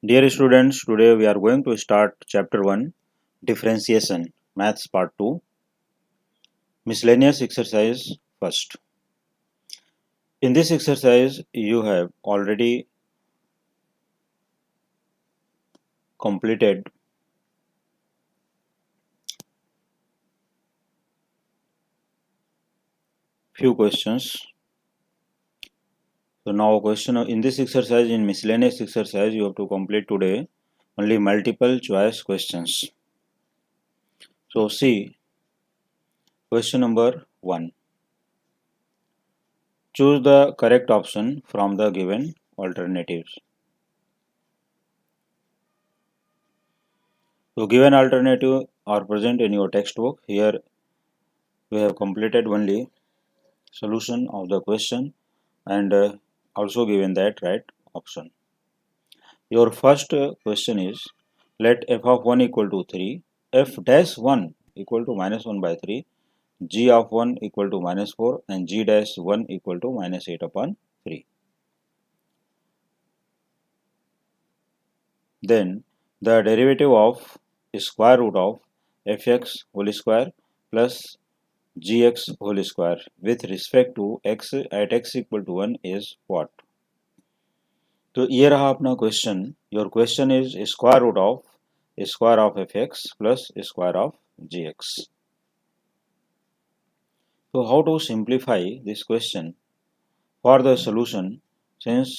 Dear students, today we are going to start chapter 1, differentiation, maths part 2, miscellaneous exercise first. In this exercise, you have already completed few questions. So now question in this exercise, in miscellaneous exercise, you have to complete today only multiple choice questions. So see, question number 1. Choose the correct option from the given alternatives. So given alternative are present in your textbook. Here we have completed only solution of the question and also given that right option. Your first question is, let f of 1 equal to 3, f dash 1 equal to minus 1 by 3, g of 1 equal to minus 4 and g dash 1 equal to minus 8 upon 3. Then the derivative of square root of fx whole square plus gx whole square with respect to x at x equal to 1 is what? तो ये रहा अपना question. Your question is square root of f x plus square of ji x. So how to simplify this question? For the solution, since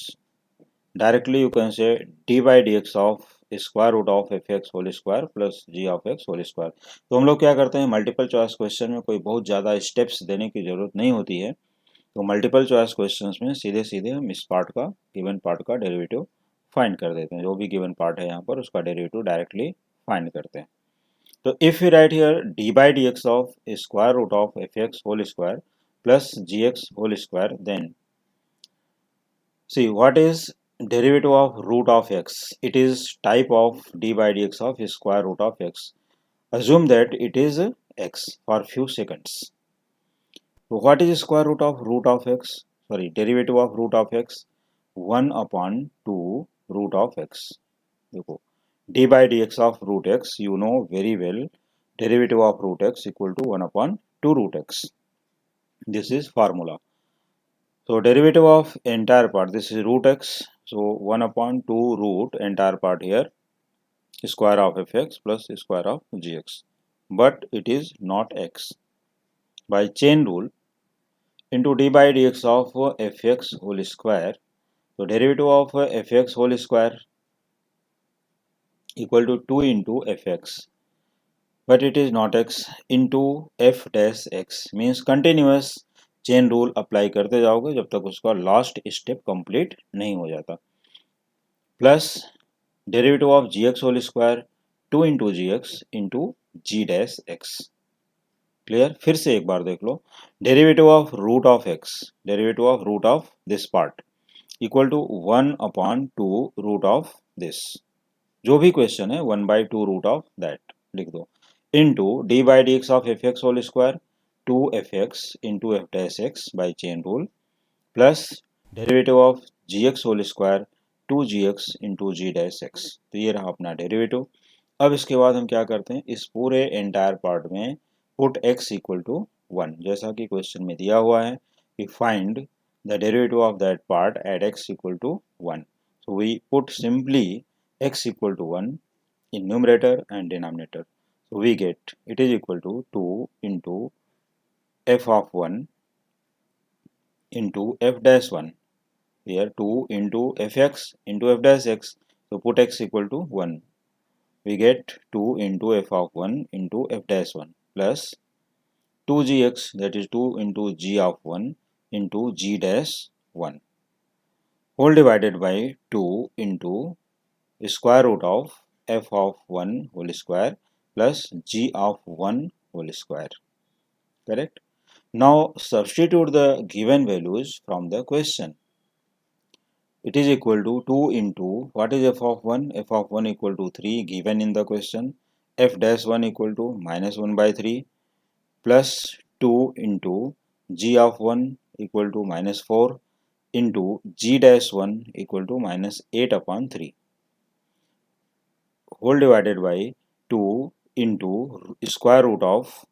directly you can say d by dx of square root of f x whole square plus g of x whole square. तो हम लोग क्या करते हैं, multiple choice question में कोई बहुत ज़्यादा स्टेप्स देने की ज़रूरत नहीं होती है. तो मल्टीपल चॉइस क्वेश्चंस में सीधे सीधे हम इस पार्ट का, गिवन पार्ट का डेरिवेटिव फाइंड कर देते हैं. जो भी गिवन पार्ट है यहाँ पर उसका डेरिवेटिव डायरेक्टली फाइंड करते हैं. तो if you write here d by D x of square root of f x whole square plus g x whole square, then see what is derivative of root of x. It is type of d by dx of square root of x. Assume that it is x for few seconds. So what is root of x? Sorry, derivative of root of x? 1 upon 2 root of x. देखो d by dx of root x, you know very well, derivative of root x equal to 1 upon 2 root x. This is formula. So derivative of entire part, this is root x. So 1 upon 2 root entire part here, square of fx plus square of gx. But it is not x. By chain rule, into d by dx of fx whole square. So derivative of fx whole square equal to 2 into fx. But it is not x, into f dash x. Means continuous chain rule apply करते जाओगे जब तक उसका last step complete नहीं हो जाता. Plus derivative of ji x whole square 2 into G dash X. Clear? फिर से एक बार देख लो. Derivative of root of X, derivative of root of this part equal to 1 upon 2 root of this. जो भी क्वेश्चन है 1 बाई 2 रूट ऑफ दैट लिख दो. Into D by D x of f x whole square 2fx into f dash x by chain rule plus derivative of gx whole square 2gx into g dash x. तो ये रहा अपना derivative. अब इसके बाद हम क्या करते हैं, इस पूरे एंटायर पार्ट में पुट x इक्वल टू 1 जैसा कि क्वेश्चन में दिया हुआ है. We find the derivative of that part at x equal to 1. So we put simply x equal to 1 in numerator and denominator. So we get it is equal to 2 into f of 1 into f dash 1. Here 2 into fx into f dash x. So put x equal to 1. We get 2 into f of 1 into f dash 1 plus 2gx, that is 2 into g of 1 into g dash 1 whole divided by 2 into square root of f of 1 whole square plus g of 1 whole square. Correct? Now substitute the given values from the question. It is equal to 2 into what is f of 1? F of 1 equal to 3 given in the question. F dash 1 equal to minus 1 by 3 plus 2 into g of 1 equal to minus 4 into g dash 1 equal to minus 8 upon 3. whole divided by 2 into square root of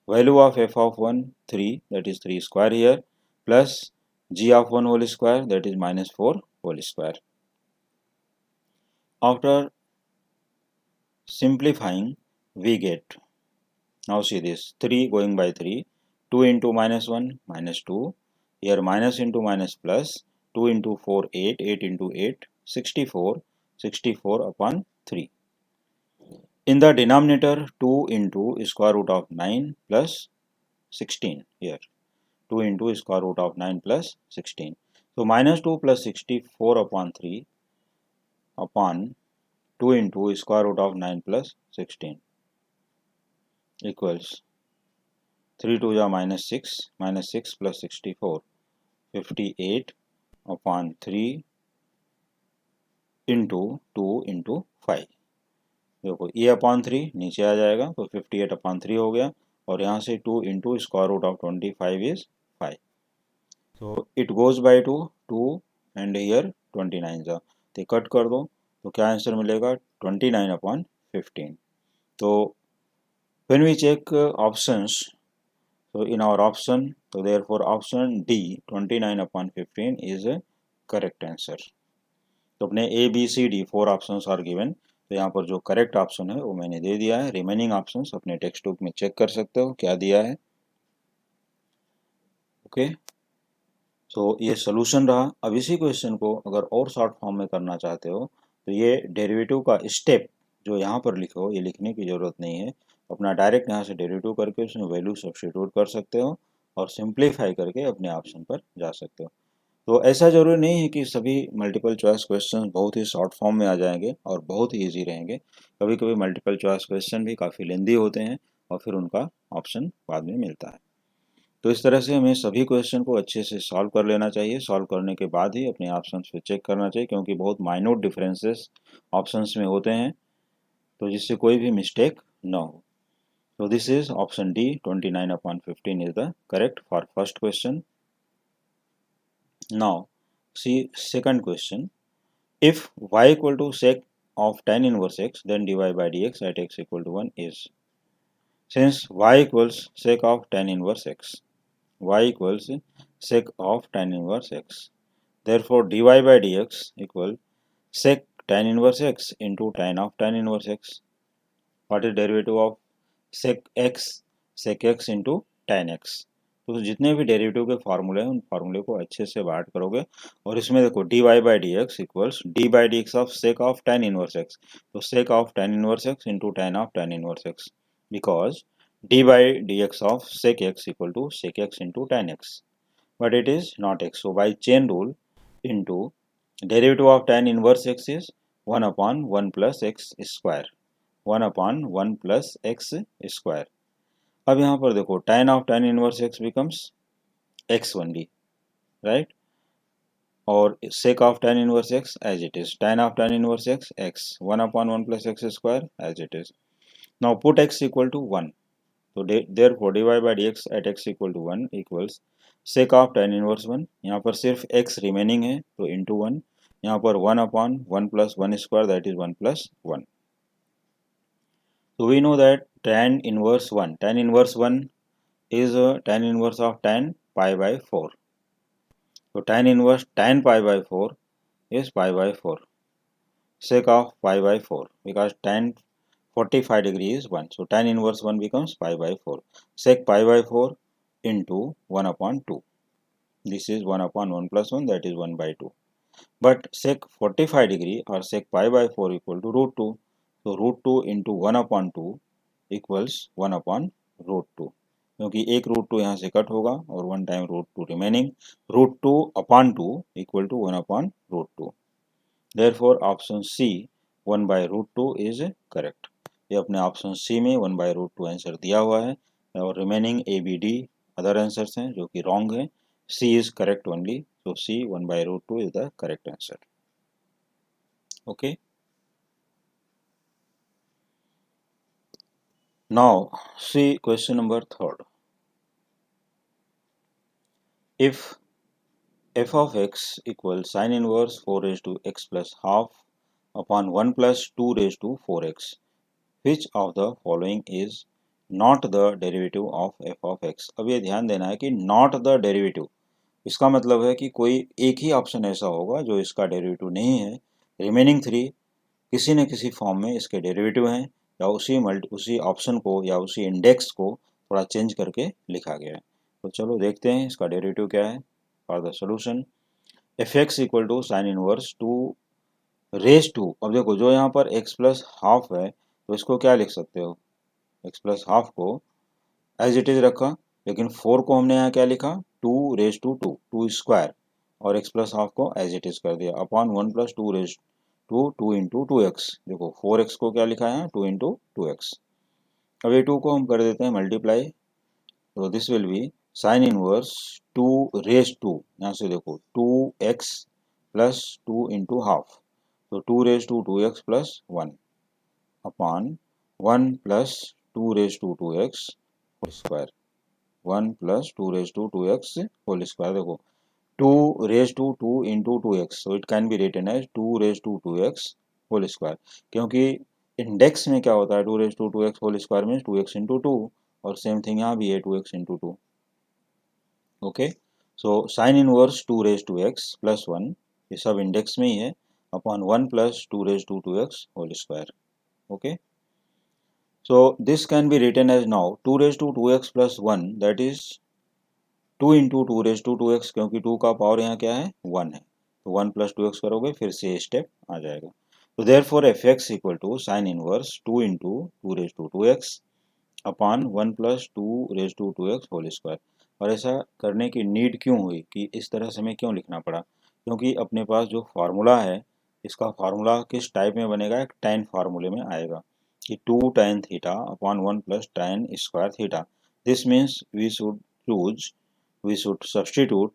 value of f of 1 3, that is 3 square here, plus g of 1 whole square, that is minus 4 whole square. After simplifying we get, now see this 3 going by 3, 2 into minus 1 minus 2, here minus into minus plus, 2 into 4 8, 8 into 8 64, 64 upon 3. In the denominator 2 into square root of 9 plus 16, here 2 into square root of 9 plus 16. So minus 2 plus 64 upon 3 upon 2 into square root of 9 plus 16 equals 3 to the minus 6 plus 64, 58 upon 3 into 2 into 5. देखो ये upon 3 नीचे आ जाएगा तो 58 upon 3 हो गया, और यहाँ से 2 into square root of 25 is 5. तो it goes by 2 and here 29 जा, तो कट कर दो तो क्या आंसर मिलेगा 29 अपॉन 15. तो when we check options, so in our option, so therefore option D 29 upon 15 is a correct answer. तो अपने A B C D 4 options are given, तो यहाँ पर जो करेक्ट ऑप्शन है वो मैंने दे दिया है. रिमेनिंग ऑप्शंस अपने टेक्स्ट बुक में चेक कर सकते हो क्या दिया है. ओके, तो ये सोल्यूशन रहा. अब इसी क्वेश्चन को अगर और शॉर्ट फॉर्म में करना चाहते हो तो ये डेरिवेटिव का स्टेप जो यहाँ पर लिखो, ये लिखने की ज़रूरत नहीं है. अपना डायरेक्ट यहाँ से डेरिवेटिव करके उसमें वैल्यू सब्स्टिट्यूट कर सकते हो और सिंप्लीफाई करके अपने ऑप्शन पर जा सकते हो. तो ऐसा ज़रूरी नहीं है कि सभी मल्टीपल चॉइस क्वेश्चन बहुत ही शॉर्ट फॉर्म में आ जाएंगे और बहुत ही ईजी रहेंगे. कभी कभी मल्टीपल चॉइस क्वेश्चन भी काफ़ी लेंदी होते हैं और फिर उनका ऑप्शन बाद में मिलता है. तो इस तरह से हमें सभी क्वेश्चन को अच्छे से सॉल्व कर लेना चाहिए. सॉल्व करने के बाद ही अपने ऑप्शंस पे चेक करना चाहिए, क्योंकि बहुत माइन्यूट डिफरेंसेस ऑप्शंस में होते हैं, तो जिससे कोई भी मिस्टेक ना हो. So this is option D 29 upon 15 is the correct for first question. Now see second question. If y equal to sec of tan inverse x, then dy by dx at x equal to 1 is. Since y equals sec of tan inverse x, y equals sec of tan inverse x, therefore dy by dx equal sec tan inverse x into tan of tan inverse x. What is derivative of sec x into tan x? तो जितने भी derivative के फार्मूले हैं उन फार्मूले को अच्छे से बांट करोगे, और इसमें देखो dy by D x equals d by D x of sec of tan inverse x, तो sec of tan inverse x into tan of tan inverse x, because d by D x of sec x equal to sec x into tan x, but it is not x. So by chain rule into derivative of tan inverse x is 1 upon 1 plus x square, 1 upon 1 plus x square. अब यहाँ पर देखो tan of tan inverse x becomes x only, right, और sec of tan inverse x as it is tan of tan inverse x x 1 upon 1 plus x square as it is. Now put x equal to 1, तो therefore dy by dx at x equal to 1 equals sec of tan inverse 1. यहाँ पर सिर्फ x remaining है तो into 1, यहाँ पर 1 upon 1 plus 1 square that is 1 plus 1. So we know that tan inverse 1 is tan inverse of tan pi by 4. So tan inverse tan pi by 4 is pi by 4. Sec of pi by 4, because tan 45 degree is 1. So tan inverse 1 becomes pi by 4. Sec pi by 4 into 1 upon 2. This is 1 upon 1 plus 1, that is 1 by 2. But sec 45 degree or sec pi by 4 equal to root 2. तो root 2 into 1 upon 2 equals 1 upon root 2, क्योंकि एक root 2 यहाँ से cut होगा और 1 time root 2 remaining, root 2 upon 2 equal to 1 upon root 2. Therefore option C 1 by root 2 is correct. ये अपने option C में 1 बाय रूट 2 आंसर दिया हुआ है, और remaining A B D other answers हैं जो कि रॉन्ग है. C is correct only, so C 1 by root 2 is the correct answer. Okay. Now see question number 3rd. If f of x equals sin inverse 4 raised to x plus half upon 1 plus 2 raise to 4x। Which of the following is not the derivative of f of x. अब ये ध्यान देना है कि not the derivative, इसका मतलब है कि कोई एक ही ऑप्शन ऐसा होगा जो इसका डेरिवेटिव नहीं है, रिमेनिंग 3 किसी न किसी फॉर्म में इसके डेरिवेटिव हैं, या उसी ऑप्शन को या उसी इंडेक्स को थोड़ा चेंज करके लिखा गया है। तो चलो देखते हैं इसका डेरिवेटिव क्या है। For the solution f x equal to sine inverse 2 raise to, अब देखो जो यहाँ पर x प्लस हाफ है तो इसको क्या लिख सकते हो, x प्लस हाफ को एज इट इज रखा, लेकिन 4 को हमने यहाँ क्या लिखा, 2 रेज टू 2 स्क्वायर, और x प्लस हाफ को एज इट इज कर दिया upon 1 plus 2 raise to 2 into 2x। देखो 4x को क्या लिखा है, 2 इंटू 2x। अब ये 2 को हम कर देते हैं मल्टीप्लाई, तो this will be sine inverse 2 raise to, यहाँ से देखो 2x प्लस 2 इंटू हाफ, तो 2 raise to 2x plus 1 upon 1 plus 2 raise to 2x whole square, 1 plus 2 raise to 2x whole square. देखो 2 raise to 2 into 2x, so it can be written as 2 raise to 2x whole square, क्योंकि index में क्या होता है 2 raise to 2x whole square means 2x into 2, और same thing यहाँ भी है 2x into 2। Okay, so sine inverse 2 raise to x plus 1, ये सब इंडेक्स में ही है, upon 1 plus 2 raise to 2x whole square. Okay, so this can be written as now 2 raised to 2x plus 1, that is 2 into 2 raised to 2x, क्योंकि 2 का power यहाँ क्या है 1 है, तो 1 प्लस 2x करोगे फिर से स्टेप आ जाएगा। तो therefore f x equal to sine inverse 2 into 2 raise to 2x upon 1 plus 2 raise to 2x whole square. और ऐसा करने की नीड क्यों हुई कि इस तरह से हमें क्यों लिखना पड़ा, क्योंकि अपने पास जो फार्मूला है इसका फार्मूला किस टाइप में बनेगा, एक tan फार्मूले में आएगा कि 2 tan theta upon 1 plus tan square theta. This means we should substitute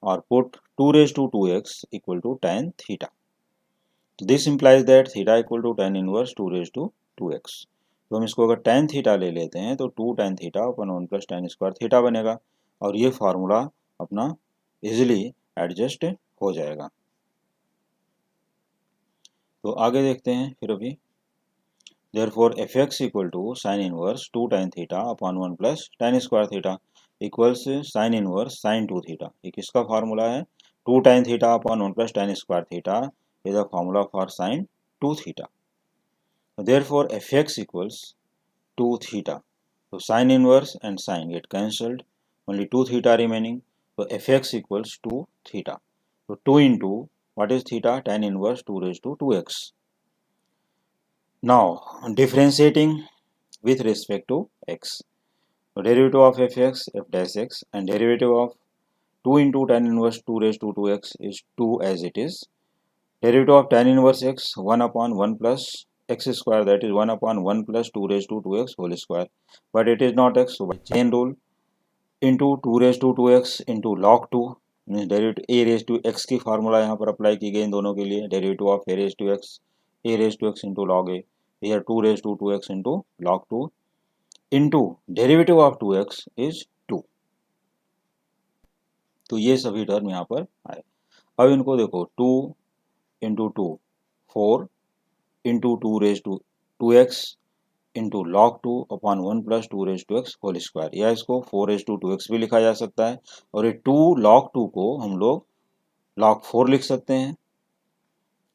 और put 2 raise to 2x equal to tan theta. This implies that theta equal to tan inverse 2 raise to 2x। तो हम इसको अगर tan theta ले लेते हैं तो 2 tan theta अपन 1 plus tan square theta बनेगा, और ये फार्मूला अपना इजिली एडजस्ट हो जाएगा। तो आगे देखते हैं फिर अभी, therefore fx equal to sine inverse 2 tan theta upon 1 plus tan square theta equals sine inverse sine 2 theta. ये किसका फार्मूला है, 2 tan theta upon 1 plus tan square theta is the formula for sine 2 theta. therefore fx equals 2 theta, so sin inverse and sin get cancelled, only 2 theta remaining, so fx equals 2 theta, so 2 into what is theta, tan inverse 2 raised to 2x. Now differentiating with respect to x, so derivative of fx f dash x and derivative of 2 into tan inverse 2 raised to 2x is 2 as it is. Derivative of tan inverse x 1 upon 1 plus x square, that is 1 upon 1 plus 2 raised to 2x whole square, but it is not x, so by chain rule into 2 raised to 2x into log 2 means derivative a raised to x की formula यहाँ पर apply की गई इन दोनों के लिए, derivative of a raised to x into log a, here 2 raised to 2x into log 2 into derivative of 2x is 2। तो ये सभी टर्म यहाँ पर आए। अब इनको देखो 2 into 2 4 into 2 raise to 2x into log 2 upon 1 plus 2 raise to x whole square, या इसको 4 रेज टू 2x भी लिखा जा सकता है, और ये 2 लॉग 2 को हम लोग लॉग 4 लिख सकते हैं,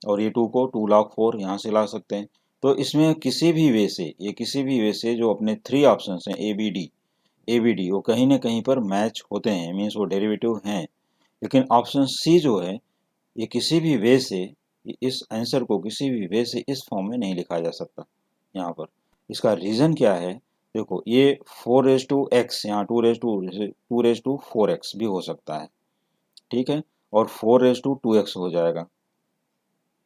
और ये 2 को 2 लॉग 4 यहाँ से ला सकते हैं। तो इसमें किसी भी वे से, ये किसी भी वे से जो अपने 3 ऑप्शन हैं ए बी डी वो कहीं ना कहीं पर मैच होते हैं, मीन्स वो डेरिवेटिव हैं। लेकिन ऑप्शन सी जो है ये किसी भी वे से इस आंसर को किसी भी वे से इस फॉर्म में नहीं लिखा जा सकता यहाँ पर। इसका रीज़न क्या है, देखो ये 4 रेज टू एक्स, यहाँ 2 रेज टू 4x भी हो सकता है, ठीक है, और 4 रेज टू 2x हो जाएगा,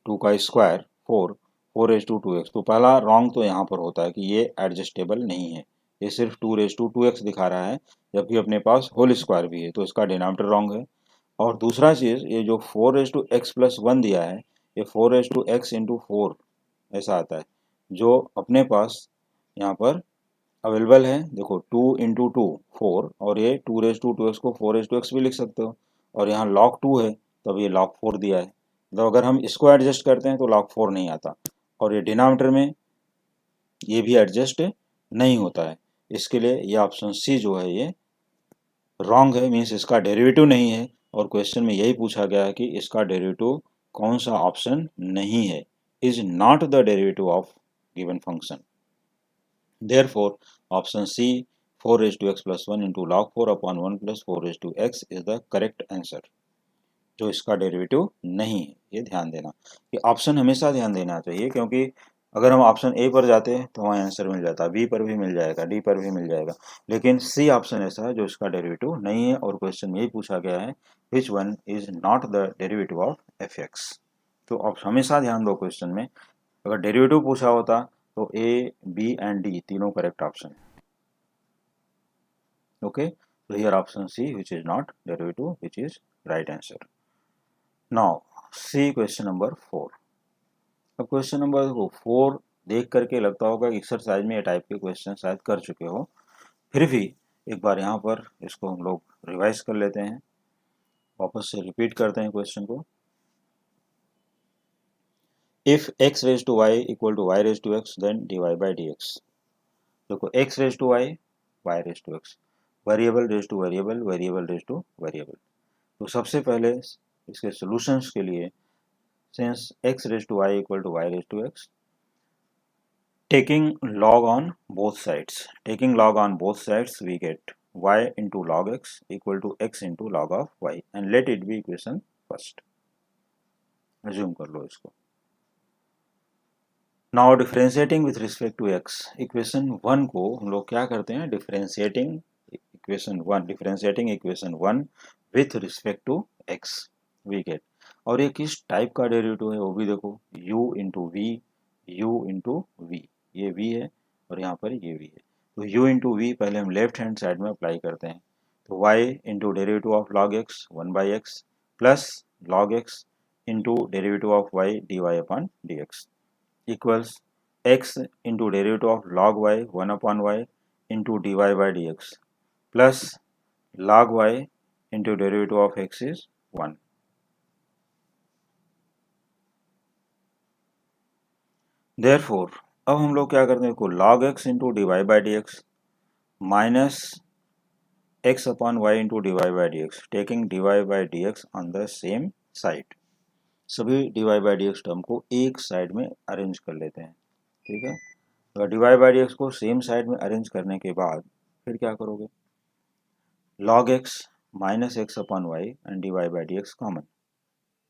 2 का स्क्वायर 4 रेज टू 2x। तो पहला रॉन्ग तो यहाँ पर होता है कि ये एडजस्टेबल नहीं है, ये सिर्फ 2 रेज टू 2x दिखा रहा है, जबकि अपने पास होल स्क्वायर भी है, तो इसका डिनोमिनेटर रॉन्ग है। और दूसरा चीज़, ये जो 4 रेज टू एक्स प्लस 1 दिया है, ये 4 रेज टू एक्स इंटू 4 ऐसा आता है, जो अपने पास यहाँ पर अवेलेबल है। देखो 2 इंटू 2 4, और ये 2 रेज टू 2x को 4 रेज टू एक्स भी लिख सकते हो, और यहाँ लॉग 2 है तब ये लॉग 4 दिया है। तो अगर हम इसको एडजस्ट करते हैं तो log 4 नहीं आता, और ये डिनोमिनेटर में ये भी एडजस्ट नहीं होता है। इसके लिए ये ऑप्शन सी जो है ये रॉन्ग है, मीन्स इसका डेरिवेटिव नहीं है, और क्वेश्चन में यही पूछा गया है कि इसका डेरिवेटिव कौन सा ऑप्शन नहीं है, is not the derivative of given function. Therefore, option C 4 raised to x plus 1 into log 4 upon 1 plus 4 raised to x is the correct answer। जो इसका डेरिवेटिव नहीं है, ये ध्यान देना कि ऑप्शन हमेशा ध्यान देना चाहिए, क्योंकि अगर हम ऑप्शन ए पर जाते हैं तो वहाँ आंसर मिल जाता है, बी पर भी मिल जाएगा, डी पर भी मिल जाएगा, लेकिन सी ऑप्शन ऐसा है जो इसका डेरिवेटिव नहीं है, और क्वेश्चन में यही पूछा गया है which one is not the derivative of f x. तो आप हमेशा ध्यान दो, क्वेश्चन में अगर डेरिवेटिव पूछा होता तो ए, बी एंड डी तीनों करेक्ट ऑप्शन है। Okay, so here option C which is not derivative, which is right answer। now see question number 4। अब क्वेश्चन नंबर 4 देख करके लगता होगा कि एक्सरसाइज में ये टाइप के क्वेश्चन शायद कर चुके हो, फिर भी एक बार यहाँ पर इसको हम लोग रिवाइज कर लेते हैं, वापस से रिपीट करते हैं क्वेश्चन को। If x raise to y equal to y raise to x then dy by dx। देखो x raise to y, y raise to x, variable raise to variable, variable raise to variable. तो सबसे पहले इसके solutions के लिए, since x raise to y equal to y raise to x, taking log on both sides we get y into log x equal to x into log of y, and let it be equation first। Assume कर लो इसको। Now differentiating with respect to x, equation 1 को हम लोग क्या करते हैं, differentiating equation 1 with respect to x we get, और ये किस टाइप का डेरिवेटिव है वो भी देखो, u इंटू वी, ये v है और यहाँ पर ये v है। तो u इंटू वी पहले हम लेफ्ट हैंड साइड में अप्लाई करते हैं, तो y into derivative of log x 1 by x plus log x into derivative of y dy upon dx equals x into derivative of log y 1 upon y into dy by dx plus log y into derivative of x is 1। Therefore, अब हम लोग क्या करते हैं, को log x into dy by dx minus x upon y into dy by dx, taking dy by dx on the same side। सभी dy by dx term को एक साइड में अरेंज कर लेते हैं, ठीक है। तो dy by dx को सेम साइड में अरेंज करने के बाद फिर क्या करोगे, log x minus x upon y and d y by D x common,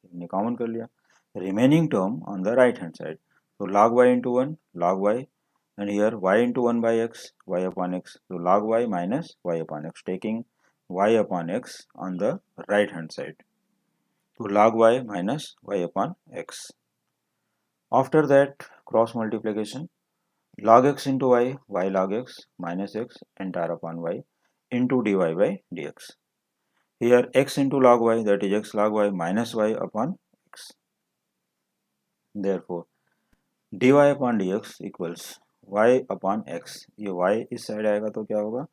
हमने कॉमन कर लिया, remaining term on the right hand side, तो log y into one log y and here y into one by x y upon x, तो log y minus y upon x, taking y upon x on the right hand side, तो log y minus y upon x. After that cross multiplication, log x into y log x minus x entire upon y into dy by dx। Here x into log y, that is x log y minus y upon x। Therefore, dy upon dx equals y upon x। ये y इस side आएगा तो क्या होगा,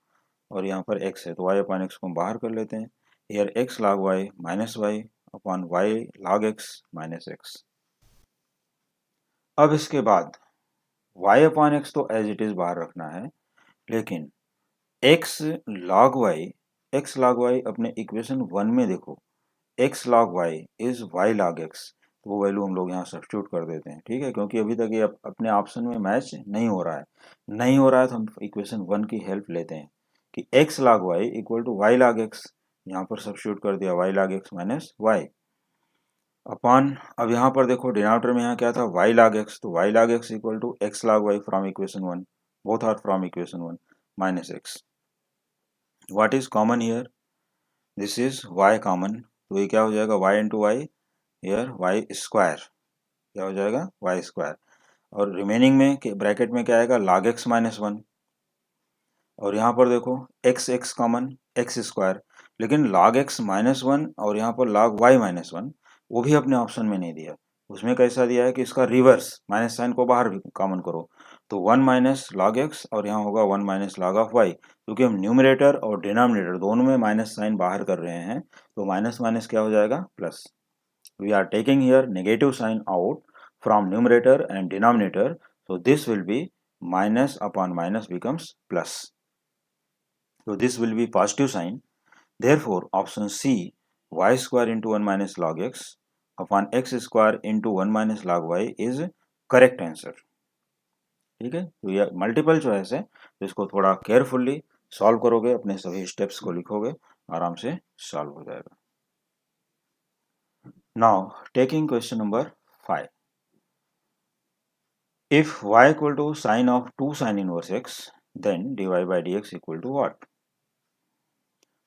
और यहाँ पर x है तो y upon x को हम बाहर कर लेते हैं। Here x log y minus y upon y log x minus x। अब इसके बाद y upon x तो एज इट इज बाहर रखना है, लेकिन x log y अपने इक्वेशन 1 में देखो, x log y is y log x, तो वो वैल्यू हम लोग यहाँ सब्स्टिट्यूट कर देते हैं, ठीक है, क्योंकि अभी तक ये अपने ऑप्शन में मैच नहीं हो रहा है, तो हम इक्वेशन 1 की हेल्प लेते हैं कि x log y equal to y log x, यहाँ पर सब्स्टिट्यूट कर दिया y log x minus y upon, अब यहाँ पर देखो डिनोमिनेटर में यहाँ क्या था y log x, तो y log x equal to x log y from equation 1, both are from equation 1 minus x। What is common here, this is y common, तो ये क्या हो जाएगा y into y, here y square, क्या हो जाएगा y square, और remaining में ब्रैकेट में क्या आएगा log x माइनस 1, और यहाँ पर देखो x कॉमन x स्क्वायर, लेकिन log x माइनस 1 और यहाँ पर log y माइनस 1 वो भी अपने ऑप्शन में नहीं दिया, उसमें कैसा दिया है कि इसका रिवर्स माइनस साइन को बाहर भी कॉमन करो, तो 1 माइनस लॉग एक्स और यहाँ होगा 1 माइनस लॉग ऑफ वाई, क्योंकि हम न्यूमरेटर और डिनोमिनेटर दोनों में माइनस साइन बाहर कर रहे हैं, तो माइनस माइनस क्या हो जाएगा plus, we are taking here negative sign out from numerator and denominator, so this will be minus upon minus becomes plus. So this will be positive sign. Therefore, option C, y square into 1 minus log x upon x square into 1 minus log y is correct answer. ठीक है, तो ये multiple choice है, तो इसको थोड़ा carefully solve करोगे, अपने सभी स्टेप्स को लिखोगे, आराम से सॉल्व हो जाएगा. Now taking question number 5. If y equal to sine of 2 sin inverse x, then dy by dx equal to what?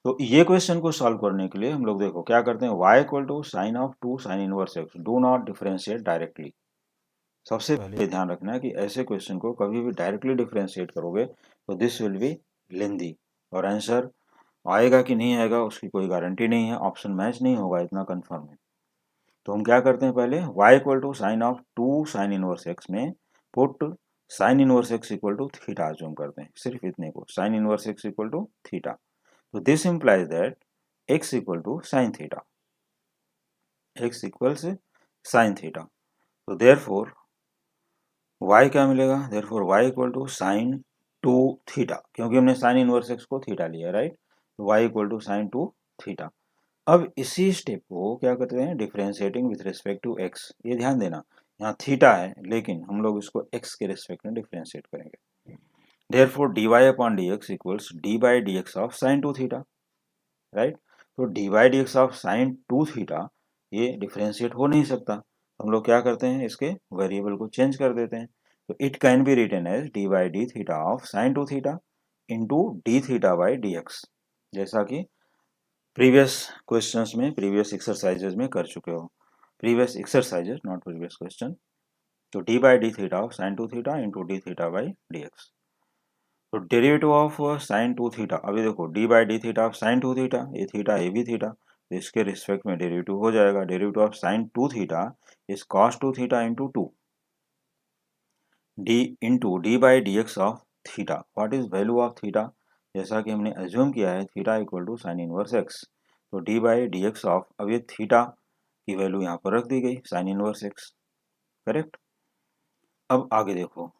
तो ये क्वेश्चन को सॉल्व करने के लिए हम लोग देखो क्या करते हैं, y equal to sine of 2 sine inverse x, do not differentiate directly. सबसे पहले ध्यान रखना है कि ऐसे क्वेश्चन को कभी भी डायरेक्टली डिफरेंशिएट करोगे तो दिस विल बी लेंदी, और आंसर आएगा कि नहीं आएगा उसकी कोई गारंटी नहीं है, ऑप्शन मैच नहीं होगा, इतना कंफर्म है. तो हम क्या करते हैं, पहले y equal to sine of 2 sine inverse x में put sine inverse x equal to theta assume करते हैं, सिर्फ इतने को, sine inverse x equal to theta. So this implies that x equal to sin theta. x equals sin theta. So therefore y क्या मिलेगा, therefore y equal to sin 2 theta, क्योंकि हमने sin inverse x को theta लिया, right. तो y equal to sin 2 theta. अब इसी step को क्या करते हैं, differentiating with respect to x. ये ध्यान देना, यहाँ थीटा है लेकिन हम लोग इसको x के रिस्पेक्ट में डिफरेंशिएट करेंगे. therefore dy upon dx equals d by dx of sin 2 theta. Right. तो D by D x of sine 2 theta ये डिफरेंशिएट हो नहीं सकता, हम लोग क्या करते हैं, इसके वेरिएबल को चेंज कर देते हैं. तो it can be written as D by D theta of sine 2 theta into D theta by D X, जैसा कि प्रीवियस क्वेश्चंस में, प्रीवियस एक्सरसाइजेज में कर चुके हो, previous exercises not previous question. तो D by D theta of sine 2 theta into D theta by D X. तो derivative of sine 2 theta, अभी देखो D by D theta of sine 2 theta, ये theta ये भी थीटा, तो इसके respect में डेरिवेटिव हो जाएगा. Derivative of sine 2 theta is cos 2 theta into 2 D into D by D x of theta. What is value of theta, जैसा कि हमने एज्यूम किया है theta equal to sine inverse X, तो D by D x of, अब ये theta की value यहाँ पर रख दी गई, साइन इनवर्स एक्स, करेक्ट. अब आगे देखो,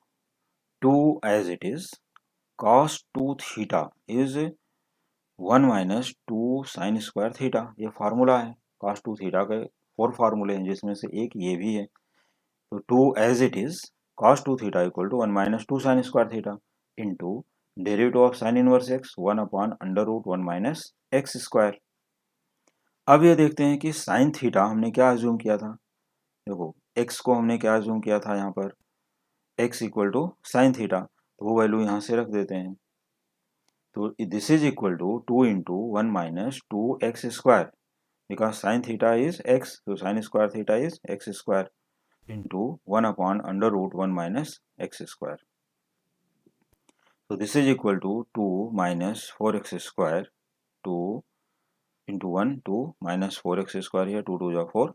2 as it is cos 2 theta is 1 minus 2 sine square theta, ये फार्मूला है. cos 2 थीटा के 4 फार्मूले हैं जिसमें से एक ये भी है. तो 2 as it is cos 2 theta equal to 1 minus 2 sine square theta into derivative of sine inverse x 1 upon under root 1 minus x square. अब ये देखते हैं कि साइन थीटा हमने क्या अज्यूम किया था, देखो एक्स को हमने क्या अज्यूम किया था, यहाँ पर x equal to sine theta, तो वो वैल्यू यहाँ से रख देते हैं. तो this is equal to 2 into 1 minus 2x square, because sin theta is x, so sin square theta is x square into 1 upon under root 1 minus x square. So this is equal to 2 minus 4x square, 2 into 1, 2 minus 4x square here, 2 2 4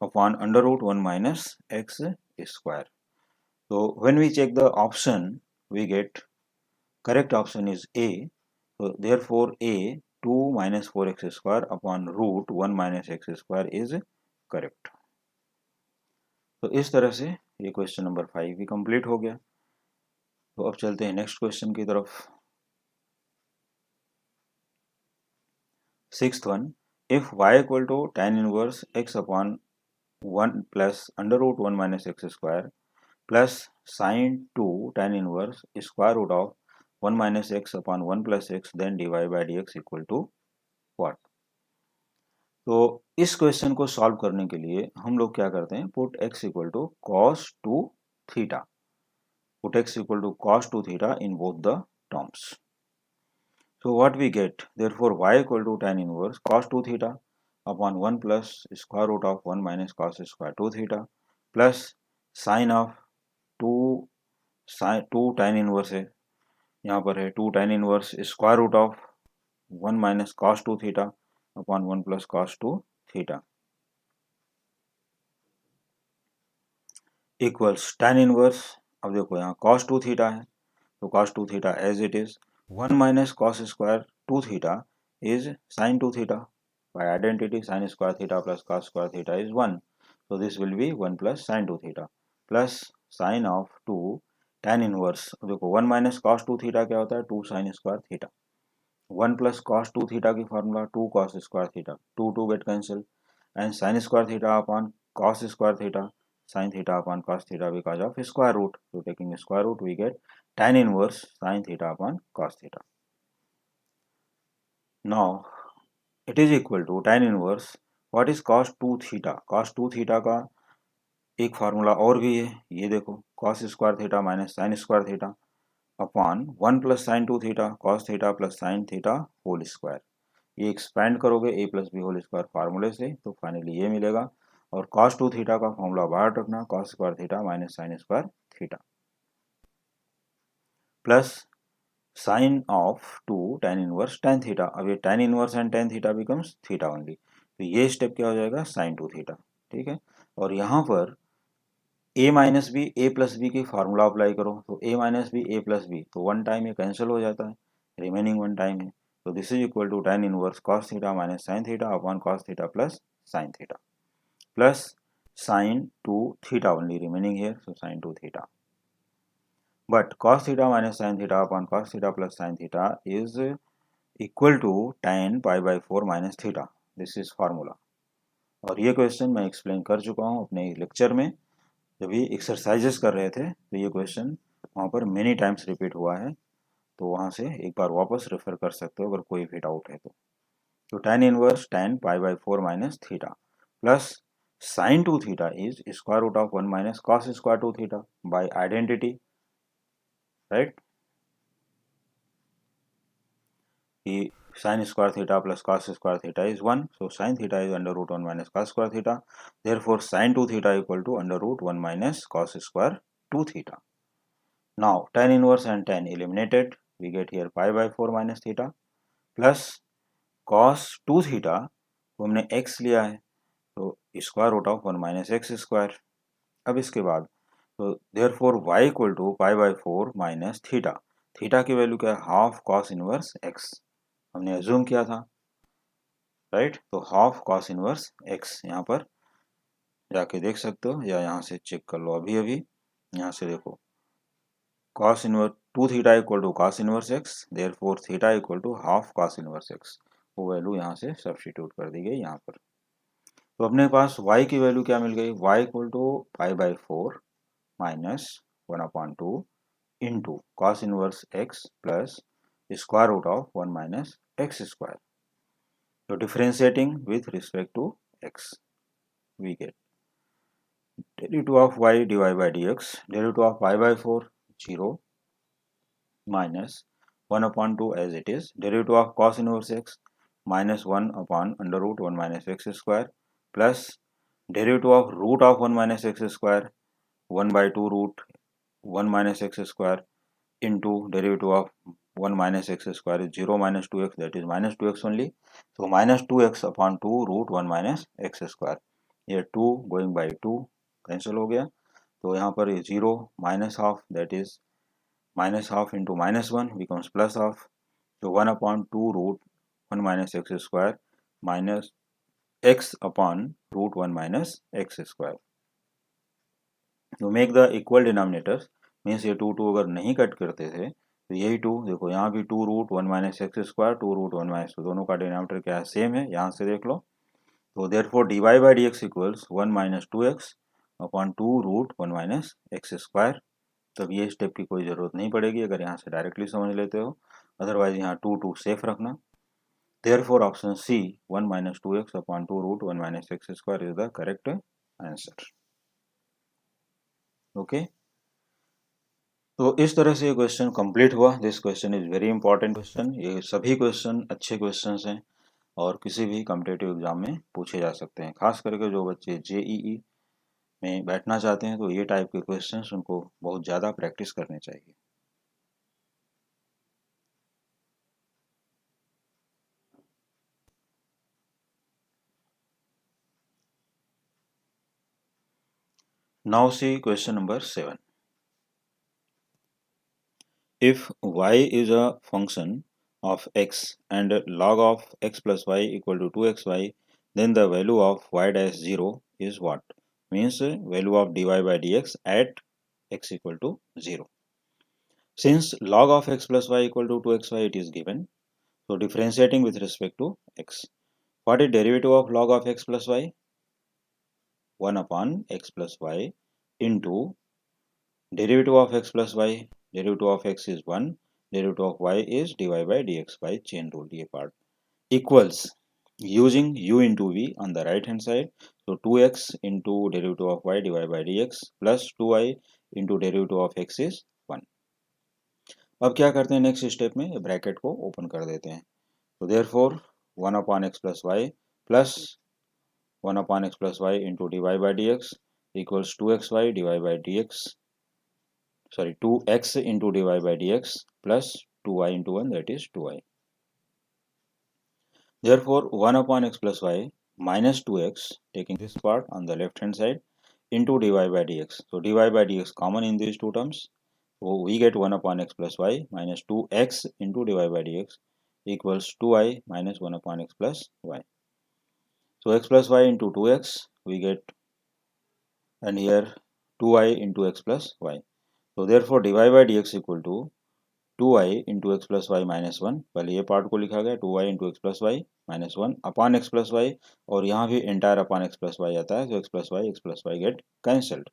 upon under root 1 minus x square. So when we check the option, we get correct option is A. So therefore A 2 minus 4x square upon root 1 minus x square is correct. तो इस तरह से ये question number 5 भी complete हो गया. तो अब चलते हैं नेक्स्ट क्वेश्चन की तरफ. 6th one, if y equal to tan inverse x upon 1 plus under root 1 minus x square plus sin 2 tan inverse square root of 1 minus x upon 1 plus x, then dy by dx equal to what? तो इस question को solve करने के लिए हम लोग क्या करते हैं, put x equal to cos 2 theta, put x equal to cos 2 theta in both the terms. So what we get, therefore y equal to tan inverse cos 2 theta upon 1 plus square root of 1 minus cos square 2 theta plus sine of 2 tan inverse है, यहाँ पर है 2 tan inverse square root of 1 minus cos 2 theta upon 1 plus cos 2 theta equals tan inverse. अब देखो यहाँ cos 2 theta है, तो cos 2 theta as it is, 1 minus cos square 2 theta is sin 2 theta, By identity, sin square theta plus cos square theta is 1. So this will be 1 plus sin 2 theta plus sin of 2 tan inverse. देखो 1 minus cos 2 theta क्या होता है 2 sin square theta. 1 plus cos 2 theta की formula 2 cos square theta. 2 get cancel and sin square theta upon cos square theta, sin theta upon cos theta because of square root. So taking square root we get tan inverse sin theta upon cos theta. Now it is equal to tan inverse what is cos 2 theta. Cos 2 theta का एक formula और भी है, ये देखो cos square theta minus sine square theta upon 1 plus sine 2 theta cos theta plus sine theta whole square. ये expand करोगे a plus b whole square फार्मूले से तो फाइनली ये मिलेगा. और cos 2 थीटा का फॉर्मूला बाहर रखना cos square theta minus sine square theta plus sine of 2 tan inverse tan theta. अब ये tan inverse and tan theta becomes theta only, तो ये स्टेप क्या हो जाएगा साइन 2 थीटा. ठीक है, और यहाँ पर a minus b a plus b की फार्मूला अप्लाई करो तो a minus b a plus b तो वन टाइम ये कैंसिल हो जाता है, रिमेनिंग वन टाइम है. तो this is equal to tan inverse cos theta minus sine theta upon cos theta plus sine theta plus sine 2 theta only remaining here, so sine 2 theta. But cos theta minus sin theta upon cos theta plus sin theta is equal to tan pi by 4 minus theta. This is formula. और ये question मैं explain कर चुका हूँ अपने lecture में, जब ये एक्सरसाइजेस कर रहे थे तो ये क्वेश्चन वहाँ पर मेनी टाइम्स रिपीट हुआ है, तो वहाँ से एक बार वापस रेफर कर सकते हो अगर कोई भी डाउट है तो. तो tan inverse tan pi by 4 minus theta plus sine 2 theta is square root of 1 minus cos square 2 theta by identity, right. कि sin square theta plus cos square theta is 1. So sin theta is under root 1 minus cos square theta. Therefore sin 2 theta equal to under root 1 minus cos square 2 theta. Now tan inverse and tan eliminated. We get here pi by 4 minus theta plus cos 2 theta को हमने x लिया है तो square root of 1 minus x square. अब इसके बाद तो therefore y equal to pi by 4 minus theta. Theta की वैल्यू क्या है हाफ कॉस इनवर्स x हमने एज्यूम किया था, राइट. तो हाफ कॉस इनवर्स एक्स यहाँ पर जाके देख सकते हो या यहाँ से चेक कर लो अभी अभी. यहाँ से देखो cos inverse 2 theta equal to cos inverse x, therefore theta equal to half cos inverse x. वो वैल्यू यहाँ से सब्स्टिट्यूट कर दी गई यहाँ पर. तो अपने पास y की वैल्यू क्या मिल गई y equal to pi by 4 minus 1/2 into cos inverse x plus square root of 1 minus x square. So differentiating with respect to x, we get derivative of y dy by dx, derivative of pi by 4 0 minus 1/2 as it is, derivative of cos inverse x minus 1 upon under root 1 minus x square plus derivative of root of 1 minus x square 1 by 2 root 1 minus x square into derivative of 1 minus x square is 0 minus 2x, that is minus 2x only. So minus 2x upon 2 root 1 minus x square. ये 2 going by 2 cancel हो गया, तो यहाँ पर 0 minus half, that is minus half into minus 1 becomes plus half. So 1 upon 2 root 1 minus x square minus x upon root 1 minus x square. To make the equal denominators means ये 2 अगर नहीं cut करते थे तो यही 2 देखो यहाँ भी 2 root 1 minus x square 2 root 1 minus 2 दोनों का डिनोमिनेटर क्या है सेम है, यहाँ से देख लो. तो therefore dy by D x equals 1 minus 2x upon 2 root 1 minus x square. तब ये स्टेप की कोई ज़रूरत नहीं पड़ेगी अगर यहाँ से डायरेक्टली समझ लेते हो, अदरवाइज यहाँ 2 सेफ रखना. Therefore option C 1 minus 2x upon 2 root 1 minus x square is the correct answer. Okay, तो इस तरह से ये क्वेश्चन कंप्लीट हुआ. This question is very important question. ये सभी क्वेश्चन अच्छे क्वेश्चंस हैं और किसी भी कॉम्पिटिटिव एग्जाम में पूछे जा सकते हैं. खास करके जो बच्चे जेईई में बैठना चाहते हैं तो ये टाइप के क्वेश्चंस उनको बहुत ज़्यादा प्रैक्टिस करने चाहिए. Now see question number 7. If y is a function of x and log of x plus y equal to 2xy, then the value of y dash 0 is what? Means value of dy by dx at x equal to 0. Since log of x plus y equal to 2xy it is given, so differentiating with respect to x. What is derivative of log of x plus y? 1 upon x plus y into derivative of x plus y. Derivative of x is 1, derivative of y is dy by dx by chain rule, ये part, equals using u into v on the right hand side, so 2x into derivative of y divided by dx plus 2y into derivative of x is 1. अब क्या करते हैं next step में, bracket को open कर देते हैं, तो therefore 1 upon x plus y plus 1 upon x plus y into d y by D x equals 2xy divided by dx, sorry 2x into dy by dx plus 2y into 1, that is 2y. Therefore 1 upon x plus y minus 2x, taking this part on the left hand side, into dy by dx. So dy by dx common in these two terms, so we get 1 upon x plus y minus 2x into dy by dx equals 2y minus 1 upon x plus y. So x plus y into 2x we get, and here 2y into x plus y. So therefore dy by dx equal to 2y into x plus y minus 1, पहले ये part को लिखा गया 2y into x plus y minus 1 upon x plus y, और यहाँ भी entire upon x plus y आता है, so x plus y get cancelled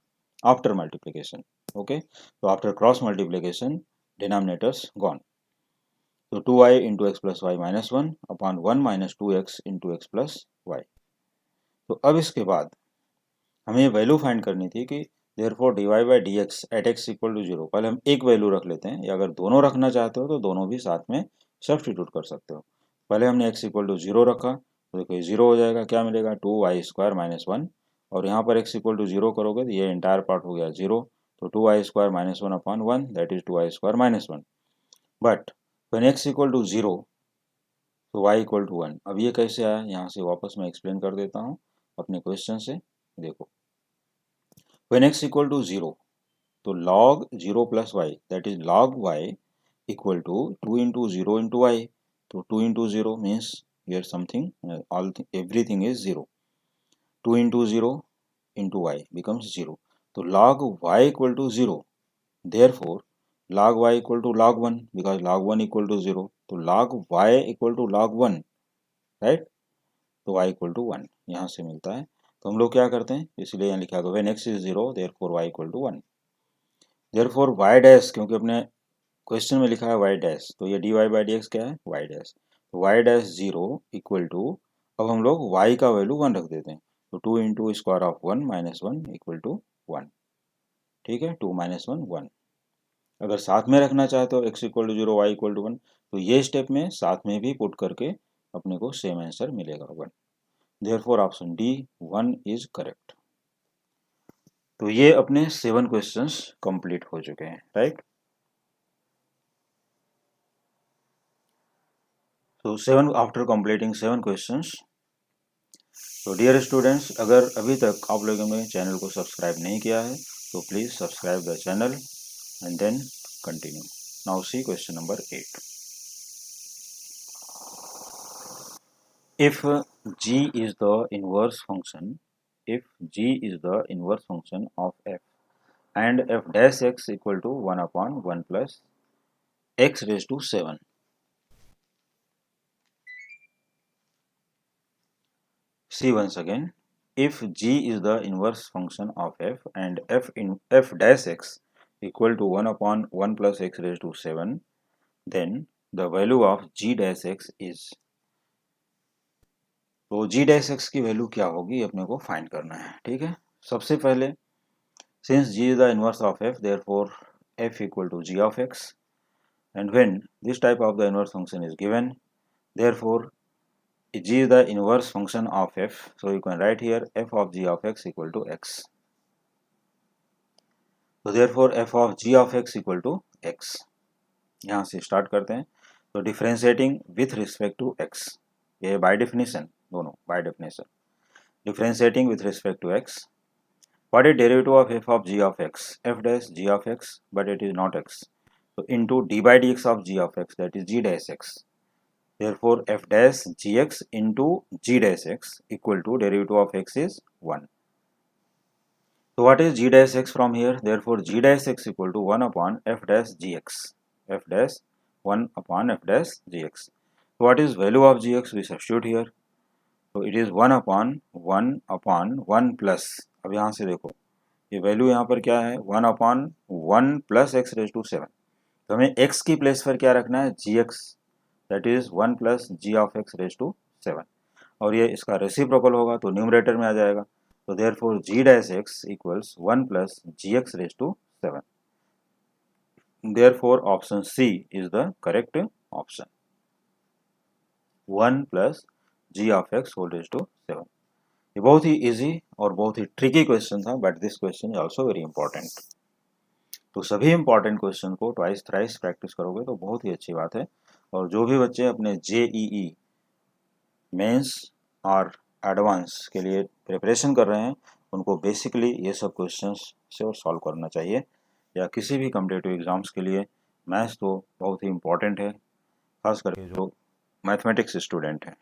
after multiplication. Okay, so after cross multiplication denominators gone, so 2y into x plus y minus 1 upon 1 minus 2x into x plus y. तो अब इसके बाद हमें value find करनी थी कि therefore dy by dx at x equal to 0. पहले हम एक वैल्यू रख लेते हैं, या अगर दोनों रखना चाहते हो तो दोनों भी साथ में सब्सटीट्यूट कर सकते हो. पहले हमने x इक्वल टू 0 रखा, तो देखो 0 हो जाएगा, क्या मिलेगा 2y स्क्वायर माइनस 1, और यहाँ पर x इक्वल टू 0 करोगे तो ये इंटायर पार्ट हो गया 0, तो 2y square minus 1 upon 1, that is 2y square minus 1. But when x equal to 0 तो y इक्वल टू 1. अब ये कैसे आया, यहाँ से वापस मैं एक्सप्लेन कर देता हूँ अपने क्वेश्चन से. देखो when x equal to 0, तो log 0 plus y, that is log y equal to 2 into 0 into y, तो 2 into 0 means here something, everything is 0, 2 into 0 into y becomes 0, तो log y equal to 0, therefore log y equal to log 1, because log 1 equal to 0, तो log y equal to log 1, right, तो y equal to 1 यहाँ से मिलता है. तो हम लोग क्या करते हैं, इसलिए यहाँ लिखा गया when x is 0 therefore y equal to 1. therefore y dash, क्योंकि अपने क्वेश्चन में लिखा है y dash, तो ये dy by dx क्या है y dash, तो y dash 0 इक्वल टू, अब हम लोग y का वैल्यू 1 रख देते हैं, तो 2 into square of 1 minus 1 equal to 1. ठीक है, 2 माइनस 1 1. अगर साथ में रखना चाहते हो x equal to 0 y equal to 1, तो ये स्टेप में साथ में भी पुट करके अपने को सेम आंसर मिलेगा 1. Therefore option D 1 is correct. तो ये अपने 7 क्वेश्चंस कंप्लीट हो चुके हैं, right. So 7 after completing 7 questions. तो डियर स्टूडेंट्स, अगर अभी तक आप लोगों ने चैनल को सब्सक्राइब नहीं किया है तो please subscribe the channel and then continue. Now see question number 8. If g is the inverse function, if g is the inverse function of f and f dash x equal to 1 upon 1 plus x raised to 7. See once again, if g is the inverse function of f and f dash x equal to 1 upon 1 plus x raised to 7, then the value of g dash x is. तो g dash x की वैल्यू क्या होगी अपने को find करना है. ठीक है, सबसे पहले since g is the inverse of f, therefore f equal to g of x, and when this type of the inverse function is given, therefore g is the inverse function of f, so you can write here f of g of x equal to x. So therefore f of g of x equal to x. यहाँ से start करते हैं. तो differentiating with respect to x, ये by definition, दोनों by definition. Differentiating with respect to x, what is derivative of f of g of x? f dash g of x, but it is not x, so into d by dx of g of x, that is g dash x. Therefore f dash gx into g dash x equal to derivative of x is 1. So what is g dash x from here? Therefore g dash x equal to 1 upon f dash gx. F dash 1 upon f dash gx. So what is value of gx? We substitute here. So it is 1 upon 1 plus. अब यहाँ से देखो ये value यहाँ पर क्या है 1 upon 1 plus x raise to 7. तो हमें x की प्लेस पर क्या रखना है gx, that is 1 plus g of x raise to 7, और ये इसका रेसिप्रोकल होगा तो न्यूमरेटर में आ जाएगा. तो therefore g dash x equals 1 plus g x raise to 7. Therefore option C is the correct option, 1 plus g of x whole raise to 7. ये बहुत ही इजी और बहुत ही ट्रिकी क्वेश्चन था, but this question is also very important. तो सभी important question को ट्वाइस थ्राइस प्रैक्टिस करोगे तो बहुत ही अच्छी बात है. और जो भी बच्चे अपने JEE मेंस और एडवांस के लिए प्रिपरेशन कर रहे हैं उनको बेसिकली ये सब क्वेश्चंस से और सॉल्व करना चाहिए, या किसी भी कॉम्पिटिटिव एग्जाम्स के लिए मैथ्स तो बहुत ही इंपॉर्टेंट है, खास करके जो मैथमेटिक्स स्टूडेंट हैं.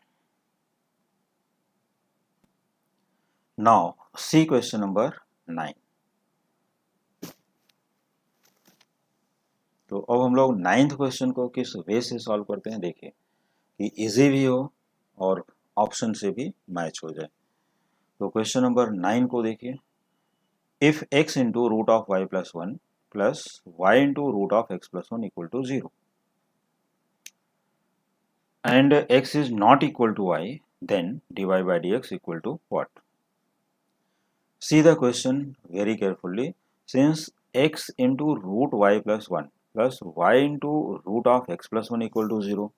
Now see question number 9. तो अब हम लोग 9th क्वेश्चन को किस वे से सॉल्व करते हैं, देखिए कि इजी भी हो और ऑप्शन से भी मैच हो जाए. तो क्वेश्चन नंबर 9 को देखिए, if x into root of y plus 1 plus y into root of x plus 1 equal to 0 and x is not equal to y, then dy by dx equal to what? See the question very carefully. Since x into root y plus 1 plus y into root of x plus 1 equal to 0,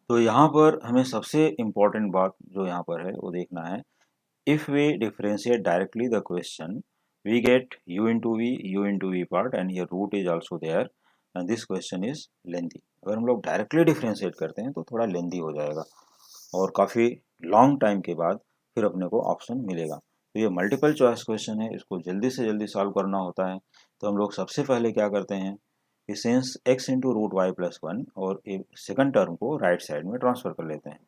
तो यहाँ पर हमें सबसे important बात जो यहाँ पर है वो देखना है. If we differentiate directly the question, we get u into v part, and here root is also there, and this question is lengthy. अगर हम लोग डायरेक्टली डिफ्रेंशिएट करते हैं तो थोड़ा लेंदी हो जाएगा और काफ़ी लॉन्ग टाइम के बाद फिर अपने को ऑप्शन मिलेगा. तो ये मल्टीपल चॉइस क्वेश्चन है, इसको जल्दी से जल्दी सॉल्व करना होता है. तो हम लोग सबसे पहले क्या करते हैं कि since x into root y plus 1 और सेकंड टर्म को राइट साइड में ट्रांसफर कर लेते हैं,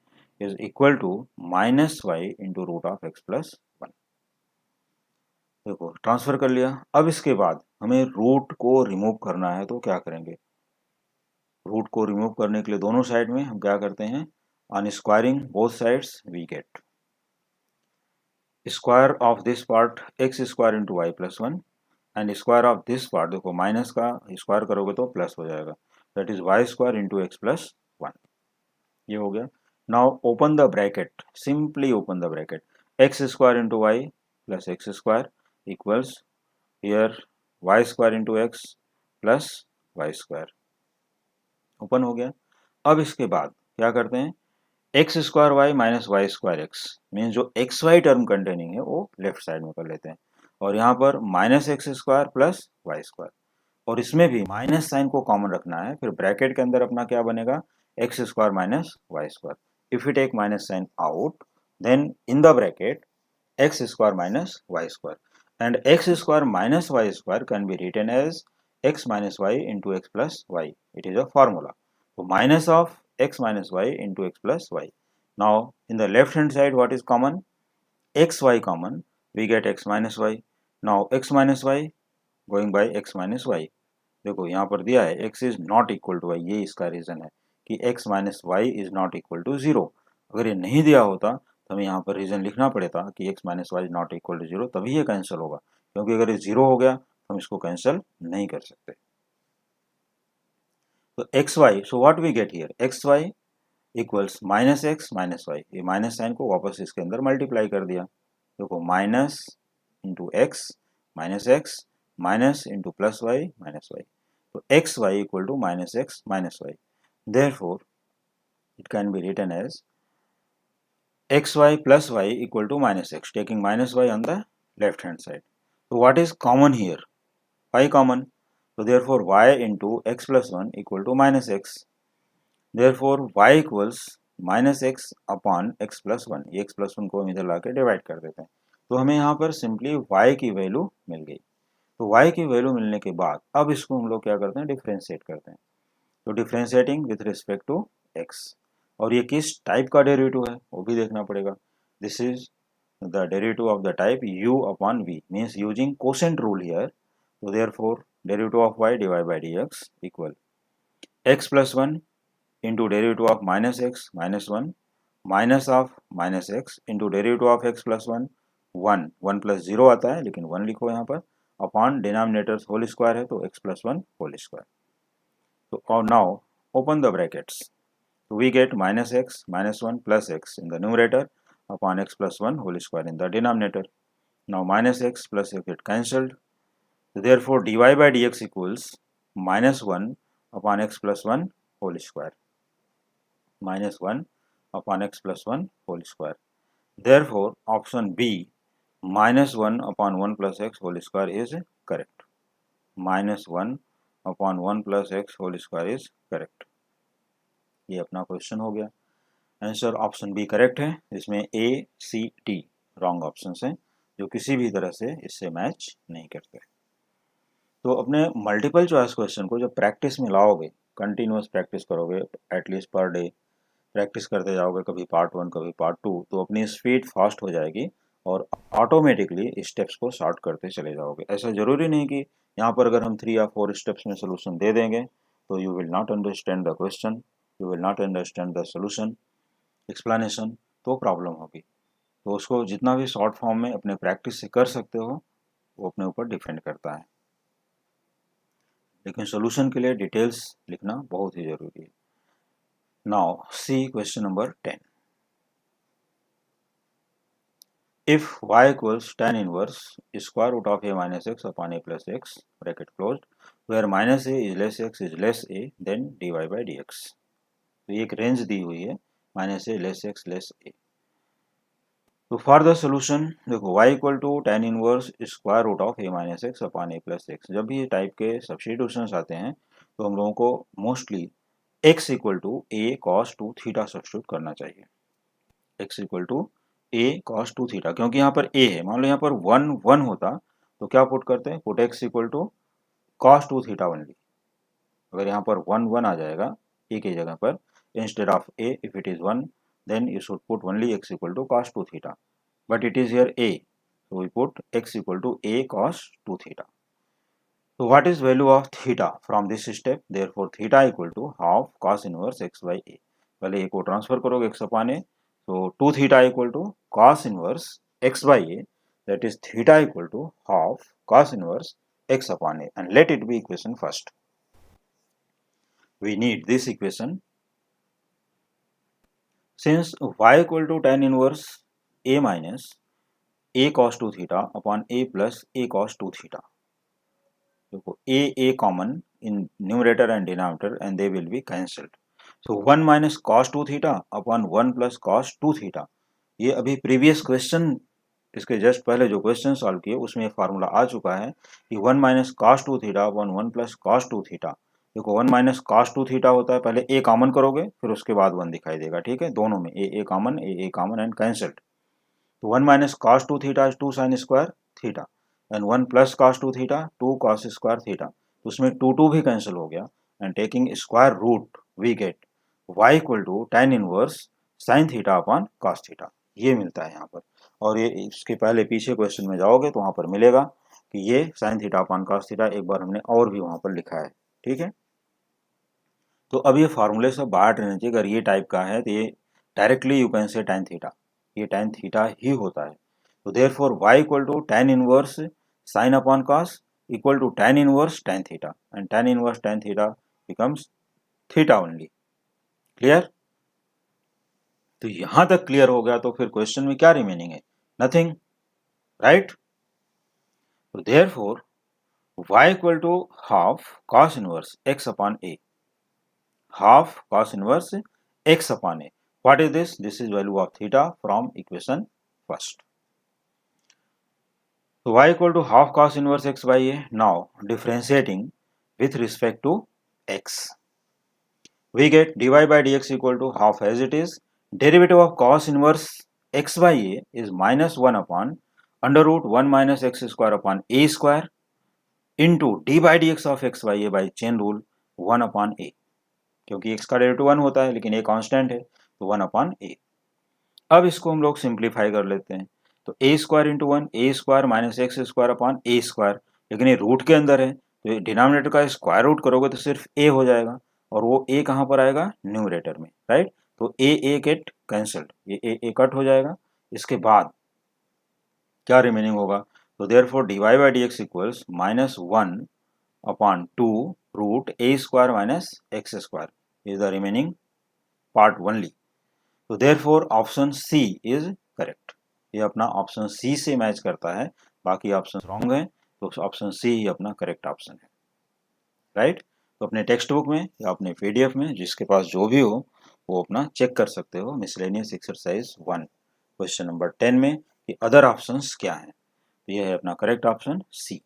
is equal to minus y into root of x plus 1. देखो ट्रांसफर कर लिया. अब इसके बाद हमें रूट को रिमूव करना है, तो क्या करेंगे, रूट को रिमूव करने के लिए दोनों साइड में हम क्या करते हैं, on squaring both sides we get square of this part x square into y plus 1 and square of this part, देखो माइनस का स्क्वायर करोगे तो प्लस हो जाएगा, that is y square into x plus 1. ये हो गया. Now open the bracket, simply open the bracket, x square into y plus x square equals here y square into x plus y square. Open हो गया. अब इसके बाद क्या करते हैं, x square y minus y square x means जो x y term containing है वो लेफ्ट साइड में कर लेते हैं, और यहाँ पर minus x square plus y square, और इसमें भी माइनस साइन को कॉमन रखना है. फिर ब्रैकेट के अंदर अपना क्या बनेगा, x square minus y square. If you take minus sign out, then in the bracket x square minus y square, and x square minus y square can be written as x minus y into x plus y. It is a formula. So minus of x minus y into x plus y. Now in the left hand side what is common? xy common. We get x minus y. Now x minus y going by x minus y. देखो यहाँ पर दिया है x is not equal to y. ये इसका reason है कि x minus y is not equal to 0. अगर ये नहीं दिया होता तो हमें यहाँ पर रीजन लिखना पड़ता कि x minus y is not equal to 0, तभी ये कैंसिल होगा. क्योंकि अगर ये 0 हो गया हम इसको कैंसिल नहीं कर सकते. तो X Y, so what we get here, X Y equals minus x minus Y, ये माइनस साइन को वापस इसके अंदर मल्टीप्लाई कर दिया. देखो minus into X minus into plus Y minus Y, तो X Y equal to minus x minus Y. Therefore it can be written as X Y plus Y equal to minus X, taking minus Y on the left hand side. So what is common here? Y common. So therefore y into x plus 1 equal to minus x. Therefore y equals minus x upon x plus 1. ये x plus 1 को हम इधर ला के divide कर देते हैं, तो हमें यहाँ पर सिंपली y की वैल्यू मिल गई. तो y की वैल्यू मिलने के बाद अब इसको हम लोग क्या करते हैं, डिफ्रेंशिएट करते हैं। तो differentiating with respect to x, और ये किस टाइप का डेरिवेटिव है वो भी देखना पड़ेगा। This is the derivative of the type u upon v, means using quotient rule here. तो therefore derivative of y divide by dx equal x plus 1 into derivative of minus x minus one minus of minus X into derivative of x plus one, one plus zero आता है लेकिन one लिखो यहाँ पर, upon denominator whole square है तो x plus one whole square. तो और नाउ ओपन द ब्रैकेट्स, तो we get minus x minus one plus x in the numerator upon x plus one whole square in the denominator. Now minus x plus x get cancelled, therefore dy by dx equals minus 1 upon x plus 1 whole square, minus 1 upon x plus 1 whole square. Therefore, option B minus 1 upon 1 plus x whole square is correct. Minus 1 upon 1 plus x whole square is correct. ये अपना question हो गया। Answer option B correct है, इसमें ए C T wrong option हैं जो किसी भी तरह से इससे मैच नहीं करते। तो अपने मल्टीपल चॉइस क्वेश्चन को जब प्रैक्टिस में लाओगे, कंटिन्यूस प्रैक्टिस करोगे, एटलीस्ट पर डे प्रैक्टिस करते जाओगे, कभी पार्ट 1 कभी पार्ट 2, तो अपनी स्पीड फास्ट हो जाएगी और ऑटोमेटिकली स्टेप्स को सॉर्ट करते चले जाओगे। ऐसा ज़रूरी नहीं कि यहाँ पर अगर हम 3 या 4 स्टेप्स में सोल्यूशन दे देंगे तो you will not understand the question, you will not understand the solution explanation, तो प्रॉब्लम होगी। तो उसको जितना भी शॉर्ट फॉर्म में अपने प्रैक्टिस से कर सकते हो वो अपने ऊपर डिपेंड करता है, लेकिन सोल्यूशन के लिए डिटेल्स लिखना बहुत ही ज़रूरी है। Now see question number 10। If y equals tan inverse square root of a minus x upon a plus x bracket closed, where minus a is less a, then dy by dx। तो ये एक range दी हुई है, minus a less x less a. तो for the solution देखो y equal to tan inverse square root of a minus x upon a plus x. जब भी ये टाइप के सब्स्टिट्यूशंस आते हैं तो हम लोगों को mostly x equal to a cos two theta substitute करना चाहिए। x equal to a cos two theta, क्योंकि यहाँ पर a है, मान लो यहाँ पर 1 1 होता तो क्या पुट करते हैं, put x equal to cos two theta only. अगर यहाँ पर 1 1 आ जाएगा a की जगह पर, instead of a if it is 1 then you should put only x equal to cos 2 theta, but it is here a, so we put x equal to a cos 2 theta. So what is value of theta from this step? Therefore theta equal to half cos inverse x by a। पहले a को transfer करोगे x अपॉन a, so 2 theta equal to cos inverse x by a, that is theta equal to half cos inverse x upon a, and let it be equation first. We need this equation since y equal to tan inverse a minus a cos 2 theta upon a plus a cos 2 theta. देखो a common in numerator and denominator and they will be cancelled. So 1 minus cos 2 theta upon 1 plus cos 2 theta. ये अभी previous question, इसके just पहले जो question solve किए उसमें formula आ चुका है कि 1 minus cos 2 theta upon 1 plus cos 2 theta. देखो 1 माइनस कॉस 2 थीटा होता है, पहले ए कॉमन करोगे फिर उसके बाद 1 दिखाई देगा, ठीक है, दोनों में ए कॉमन एंड कैंसल्ड। तो 1 minus cos 2 theta is 2 sine square theta and 1 plus cos 2 theta 2 cos square theta, तो उसमें 2 भी कैंसिल हो गया and taking square root we get y equal to tan inverse sine theta upon cos theta, ये मिलता है यहाँ पर। और ये इसके पहले पीछे क्वेश्चन में जाओगे तो वहाँ पर मिलेगा कि ये sign theta upon cos theta, एक बार हमने और भी वहाँ पर लिखा है, ठीक है। तो अब ये फार्मूले सब बाहर रहना चाहिए, अगर ये टाइप का है तो ये directly you can say tan theta, ये tan थीटा ही होता है। तो therefore y equal to tan inverse sine upon cos equal to tan inverse tan theta, and tan inverse tan theta becomes theta only. Clear? तो यहां तक clear हो गया तो फिर क्वेश्चन में क्या रिमेनिंग है, नथिंग, राइट। तो therefore y equal to half cos inverse x अपॉन a, half cos inverse x upon a. What is this? This is value of theta from equation first. So y equal to half cos inverse x by a. Now differentiating with respect to x, we get dy by dx equal to half as it is. Derivative of cos inverse x by a is minus 1 upon under root 1 minus x square upon a square. Into D by D x of x y a by chain rule 1/a, क्योंकि x का derivative 1 होता है लेकिन a constant है तो 1/a। अब इसको हम लोग सिंप्लीफाई कर लेते हैं, तो a square into one A square minus x square upon A square, लेकिन ये रूट के अंदर है तो डिनोमिनेटर का स्क्वायर रूट करोगे तो सिर्फ a हो जाएगा, और वो a कहाँ पर आएगा, न्यूमरेटर में, राइट। तो a गेट कैंसल्ड, ये a कट हो जाएगा। इसके बाद क्या रिमेनिंग होगा, तो therefore dy by D x equals -1/2 √a² minus x square is the remaining part only. तो therefore option C is correct. ये अपना ऑप्शन सी से मैच करता है, बाकी ऑप्शन रॉन्ग है, तो ऑप्शन सी ही अपना करेक्ट ऑप्शन है, राइट। तो अपने टेक्स्ट बुक में या अपने पीडीएफ में जिसके पास जो भी हो वो अपना चेक कर सकते हो, मिसलेनियस एक्सरसाइज 1 क्वेश्चन नंबर 10 में कि अदर ऑप्शंस क्या हैं। तो ये है अपना करेक्ट ऑप्शन सी।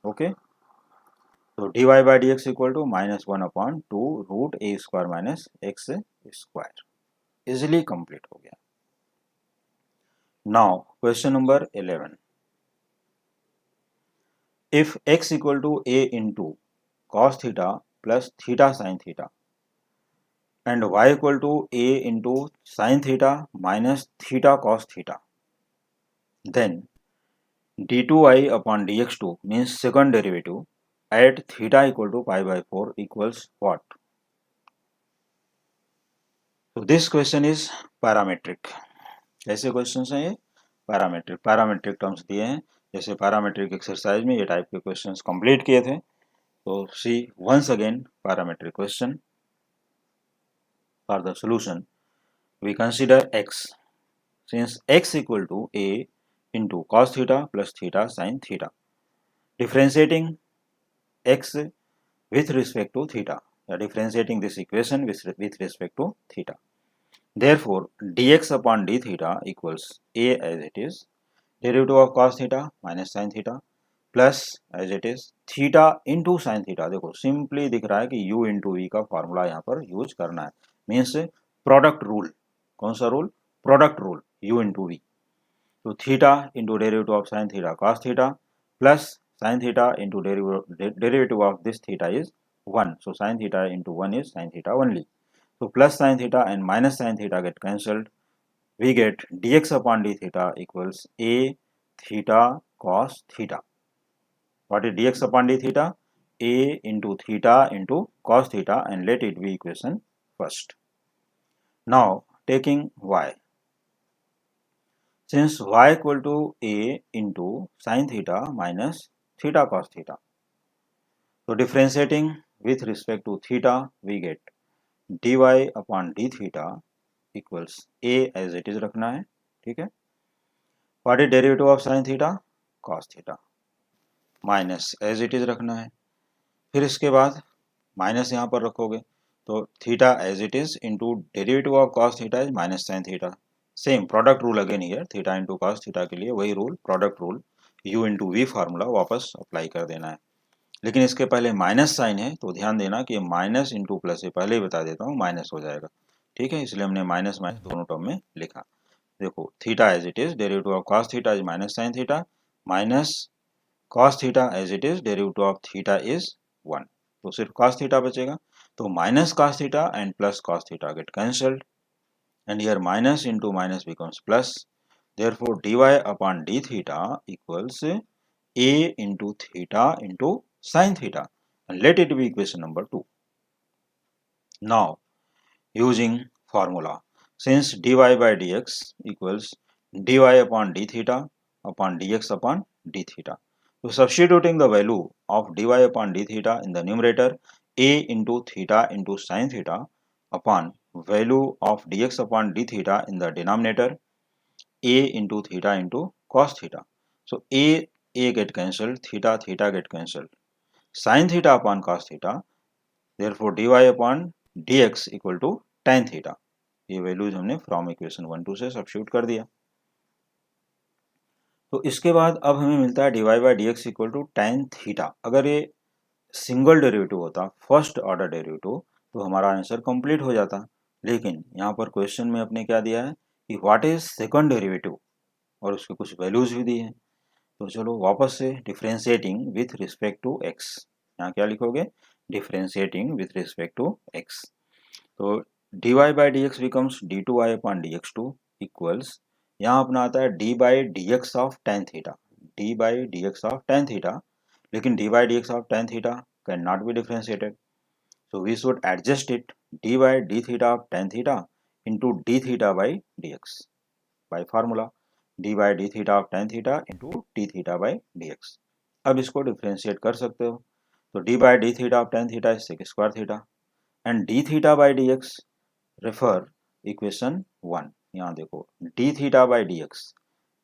ओके, तो dy by D x equal to -1/2 √a² minus x square easily complete हो गया। Now question number 11, if x equal to a into cos theta plus theta sine theta and y equal to a into sin theta minus theta cos theta, then d2y upon dx2 means second derivative at theta equal to pi by 4 equals what? So this question is parametric. कैसे questions हैं ये, parametric terms दिए हैं, जैसे parametric exercise में ये type के questions complete किए थे। तो C once again parametric question. For the solution we consider x, since x equal to a into cos theta plus theta sin theta, differentiating x with respect to theta, differentiating this equation with respect to theta. Therefore dx upon d theta equals a as it is, derivative of cos theta minus sin theta plus as it is theta into sine theta. देखो simply दिख रहा है कि u into v का formula यहाँ पर use करना है, मीन्स प्रोडक्ट रूल। कौन सा rule, product rule, u into V. तो theta into derivative of sine theta cos theta plus sine theta into derivative of this theta is 1, so sine theta into 1 is sine theta only. So plus sin theta and minus sin theta get cancelled. We get dx upon d theta equals a theta cos theta. What is dx upon d theta? A into theta into cos theta, and let it be equation first. Now taking y. Since y equal to a into sin theta minus theta cos theta, so differentiating with respect to theta we get dy upon d theta equals a as it is रखना है, ठीक है। What is derivative of sin theta? Cos theta minus as it is रखना है। फिर इसके बाद minus यहाँ पर रखोगे तो theta as it is into derivative of cos theta is minus sin theta. Same product rule again here, theta into cos theta के लिए वही rule, product rule, u into v formula वापस अप्लाई कर देना है। लेकिन इसके पहले माइनस साइन है तो ध्यान देना कि माइनस इंटू प्लस है, पहले ही बता देता हूँ माइनस हो जाएगा, ठीक है, इसलिए हमने माइनस माइनस दोनों टर्म में लिखा। देखो theta as it is derivative of cos theta is minus sin theta minus cos theta as it is derivative of theta is 1, तो सिर्फ cos थीटा बचेगा। तो minus cos theta and plus cos theta get cancelled, and here minus into minus becomes plus. Therefore dy upon d theta equals a into theta into sin theta, and let it be equation number 2. Now using formula, since dy by dx equals dy upon d theta upon dx upon d theta, so substituting the value of dy upon d theta in the numerator, a into theta into sin theta upon value of dx upon d theta in the denominator, a into theta into cos theta. So a get cancelled, theta get cancelled, sin theta upon cos theta, therefore dy upon dx equal to tan theta। ये values हमने from equation 1 2 से substitute कर दिया। तो इसके बाद अब हमें मिलता है dy by D x equal to tan theta. अगर ये सिंगल डेरिवेटिव होता, फर्स्ट ऑर्डर डेरिवेटिव, तो हमारा आंसर कंप्लीट हो जाता। लेकिन यहाँ पर क्वेश्चन में अपने क्या दिया है कि व्हाट इज सेकंड डेरिवेटिव, और उसके कुछ वैल्यूज भी दी हैं। तो चलो वापस से differentiating with respect to X, यहाँ क्या लिखोगे, differentiating with respect to X. तो dy by D x becomes D two Y upon D x two equals, यहाँ अपना आता है D by D x of tan theta, D by D x of tan theta, लेकिन D by D x of tan theta can not be differentiated, so we should adjust it d by d theta of tan theta into d theta by dx by formula d by d theta of tan theta into d theta by dx। अब इसको differentiate कर सकते हो, तो d by d theta of tan theta is sec square theta and d theta by dx refer equation 1, यहाँ देखो d theta by dx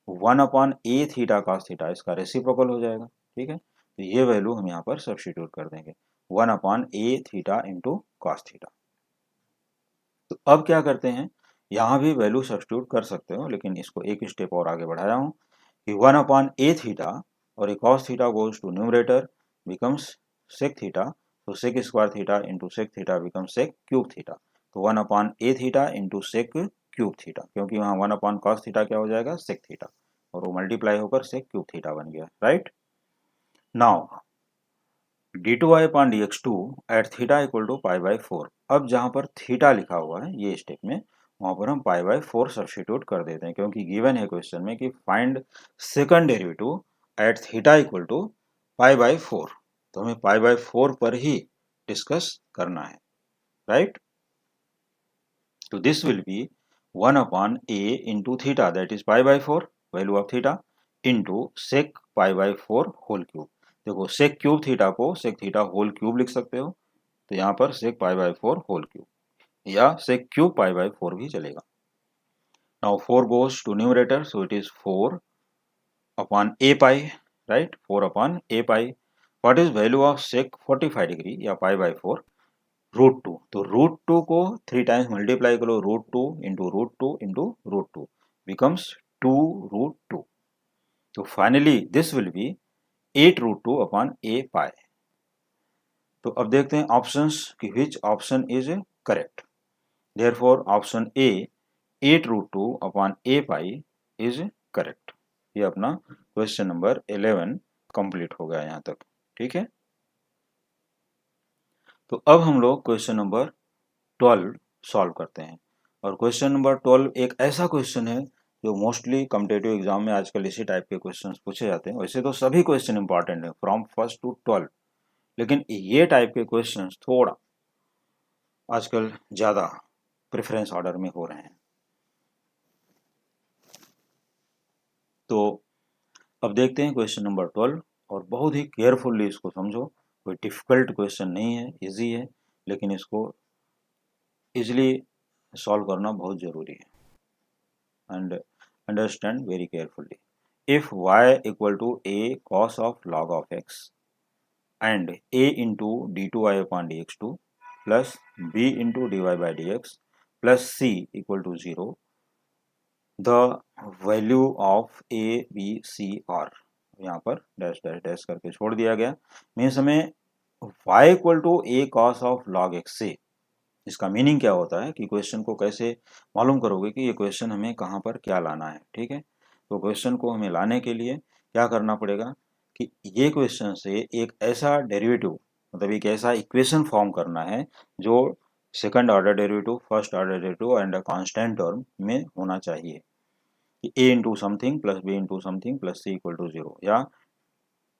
1 upon a theta cos theta इसका reciprocal हो जाएगा, ठीक है, तो ये वैल्यू हम यहाँ पर सब्स्टिट्यूट कर देंगे 1 upon A theta into cos theta. तो अब क्या करते हैं, यहाँ भी वैल्यू सब्स्टिट्यूट कर सकते हो, लेकिन इसको एक स्टेप और आगे बढ़ाया हूँ कि 1 अपॉन ए थीटा और A cos theta goes to numerator becomes sec theta, तो sec square theta into sec theta becomes sec cube theta, तो 1 upon A theta into sec cube theta, क्योंकि वहाँ 1 अपॉन कॉस थीटा क्या हो जाएगा, sec theta, और वो multiply होकर सेक क्यूब थीटा बन गया, right. Now d2y upon D x two at theta equal to pi by four, अब जहाँ पर थीटा लिखा हुआ है ये स्टेप में, वहाँ पर हम पाई बाई फोर सब्स्टिट्यूट कर देते हैं, क्योंकि गिवन है क्वेश्चन में कि find second derivative at theta equal to pi by four, तो हमें पाई बाई फोर पर ही डिस्कस करना है, राइट। तो this will be 1 upon a into theta that is pi by four value of theta into sec pi by four whole cube, देखो sec cube theta को sec theta whole cube लिख सकते हो, तो यहाँ पर sec pi by four whole cube या sec cube pi by four भी चलेगा। Now 4 goes to numerator, so it is 4 upon A pi, right, 4 upon A pi. What is value of sec 45 degree या pi by four, root two, तो root two को 3 times multiply करो, root two into root two into root two becomes 2 root two, तो finally this will be 8 root two upon A pi. तो अब देखते हैं options कि which option is correct, therefore option A 8 root two upon A pi is correct. ये अपना question number 11 complete हो गया यहाँ तक, ठीक है। तो अब हम लोग क्वेश्चन नंबर 12 सॉल्व करते हैं, और क्वेश्चन नंबर 12 एक ऐसा क्वेश्चन है जो मोस्टली कॉम्पिटेटिव एग्जाम में आजकल इसी टाइप के क्वेश्चंस पूछे जाते हैं। वैसे तो सभी क्वेश्चन इंपॉर्टेंट है फ्रॉम फर्स्ट टू 12, लेकिन ये टाइप के क्वेश्चंस थोड़ा आजकल ज़्यादा प्रेफरेंस ऑर्डर में हो रहे हैं। तो अब देखते हैं क्वेश्चन नंबर 12, और बहुत ही केयरफुल्ली इसको समझो, कोई डिफ़िकल्ट क्वेश्चन नहीं है, इजी है, लेकिन इसको इजीली सॉल्व करना बहुत ज़रूरी है, and understand very carefully. If y equal to a cos of log of x and a into d two Y upon D x two plus b into d y by D x plus c equal to 0, the value of a b c are, यहाँ पर dash dash dash करके छोड़ दिया गया, means हमें y equal to a cos of log x से, इसका meaning क्या होता है कि क्वेश्चन को कैसे मालूम करोगे कि ये क्वेश्चन हमें कहाँ पर क्या लाना है, ठीक है। तो क्वेश्चन को हमें लाने के लिए क्या करना पड़ेगा कि ये क्वेश्चन से एक ऐसा डेरिवेटिव, मतलब एक ऐसा इक्वेशन फॉर्म करना है जो second order derivative, first order derivative and constant term में होना चाहिए, कि a into something plus b into something plus c equal to 0, या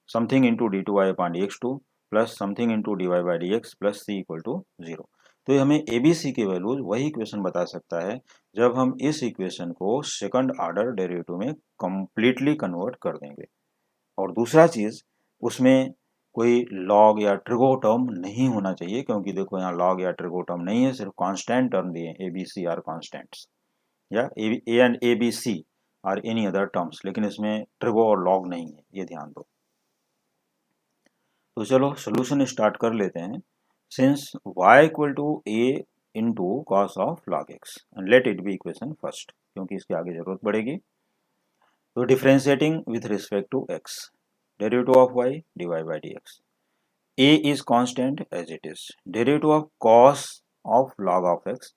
something into d two Y upon D x two plus something into d y by D x plus c equal to 0। तो ये हमें ए b सी की values वही equation बता सकता है जब हम इस इक्वेशन को सेकंड ऑर्डर डेरिवेटिव में कंप्लीटली कन्वर्ट कर देंगे। और दूसरा चीज़, उसमें कोई लॉग या ट्रिगो टर्म नहीं होना चाहिए, क्योंकि देखो यहाँ लॉग या ट्रिगो टर्म नहीं है, सिर्फ कांस्टेंट टर्म दिए, a b c are constants, या a and a b c are any other terms, लेकिन इसमें ट्रिगो और लॉग नहीं है, ये ध्यान दो। तो चलो सोल्यूशन स्टार्ट कर लेते हैं। Since y equal to a into cos of log x, and let it be equation first, क्योंकि इसके आगे जरूरत पड़ेगी। तो differentiating with respect to x, derivative of y dy by D x, a is constant as it is, derivative of cos of log of x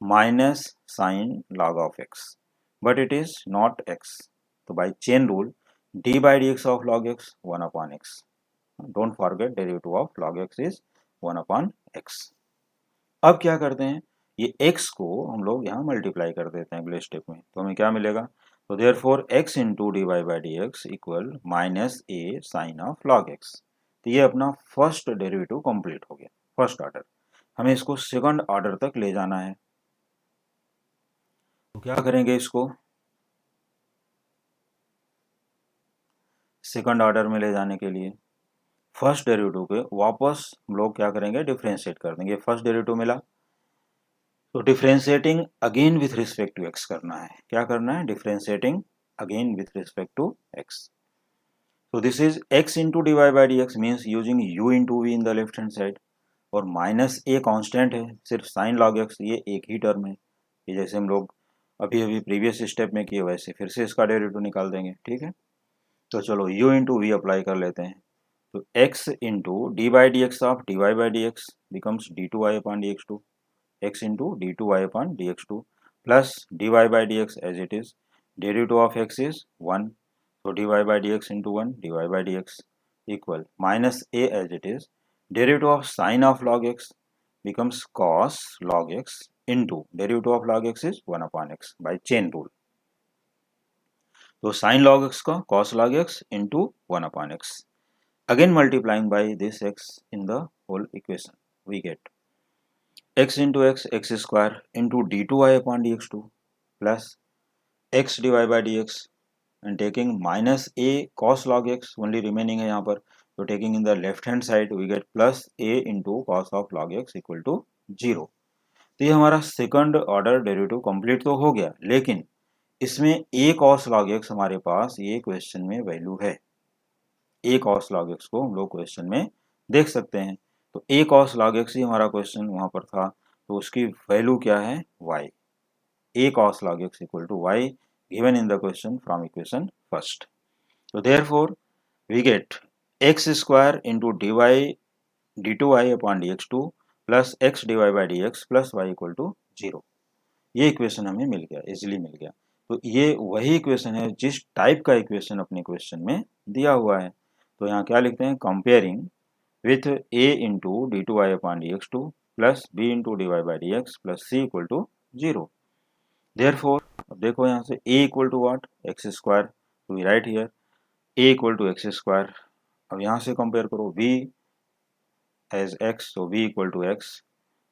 minus sin log of x, but it is not x, तो by chain rule D by D x of log x 1/x। Don't forget derivative of log x is 1/x। अब क्या करते हैं, ये x को हम लोग यहाँ मल्टीप्लाई कर देते हैं अगले स्टेप में, तो हमें क्या मिलेगा, तो therefore x into d y by D x equal minus a sine of log x. तो ये अपना फर्स्ट डेरिवेटिव कंप्लीट हो गया, फर्स्ट ऑर्डर। हमें इसको सेकंड ऑर्डर तक ले जाना है, तो क्या करेंगे, इसको सेकंड ऑर्डर में ले जाने के लिए फर्स्ट डेरिवेटिव के वापस हम लोग क्या करेंगे, डिफ्रेंशिएट कर देंगे। फर्स्ट डेरिवेटिव मिला तो differentiating again with respect to x करना है। क्या करना है, differentiating again with respect to x. So this is x into dy by dx means using u into v in the left hand side, और minus a constant है, सिर्फ sign log x ये एक ही टर्म है। ये जैसे हम लोग अभी अभी प्रीवियस स्टेप में किए वैसे फिर से इसका डेरिवेटिव निकाल देंगे, ठीक है। तो चलो u इंटू वी अप्लाई कर लेते हैं, तो x into D by D x of d y by D x becomes D two Y upon D x two, x into d two Y upon D x two plus d y by D x as it is, derivative of x is 1, so dy by dx into 1 dy by dx equal minus a as it is, derivative of sine of log x becomes cos log x into derivative of log x is 1/x by chain rule। तो sin log x का cos log x into 1/x, again multiplying by this x in the whole equation, we get x into x square into d2y upon dx2 plus x dy by dx and taking minus a cos log x only remaining है यहाँ पर, तो taking in the left hand side we get plus a into cos of log x equal to 0। तो ये हमारा second order derivative complete तो हो गया, लेकिन इसमें a cos log x हमारे पास ये क्वेश्चन में वैल्यू है। a cos log x को हम लोग क्वेश्चन में देख सकते हैं, तो a cos log x ही हमारा क्वेश्चन वहां पर था, तो उसकी वैल्यू क्या है, y। a cos log x equal to y given in the question from equation first। So therefore we get x square into dy d2y upon dx2 plus x dy by dx plus y equal to 0। ये equation हमें मिल गया, easily मिल गया। तो ये वही equation है जिस type का इक्वेशन अपने क्वेश्चन में दिया हुआ है। तो यहाँ क्या लिखते हैं, comparing with a into d two Y upon D x two plus b into d y by D x plus c equal to 0। Therefore, अब देखो यहाँ से a equal to what, x square, तो we write here a equal to x square. अब यहाँ से compare करो v as x, तो v इक्वल टू x,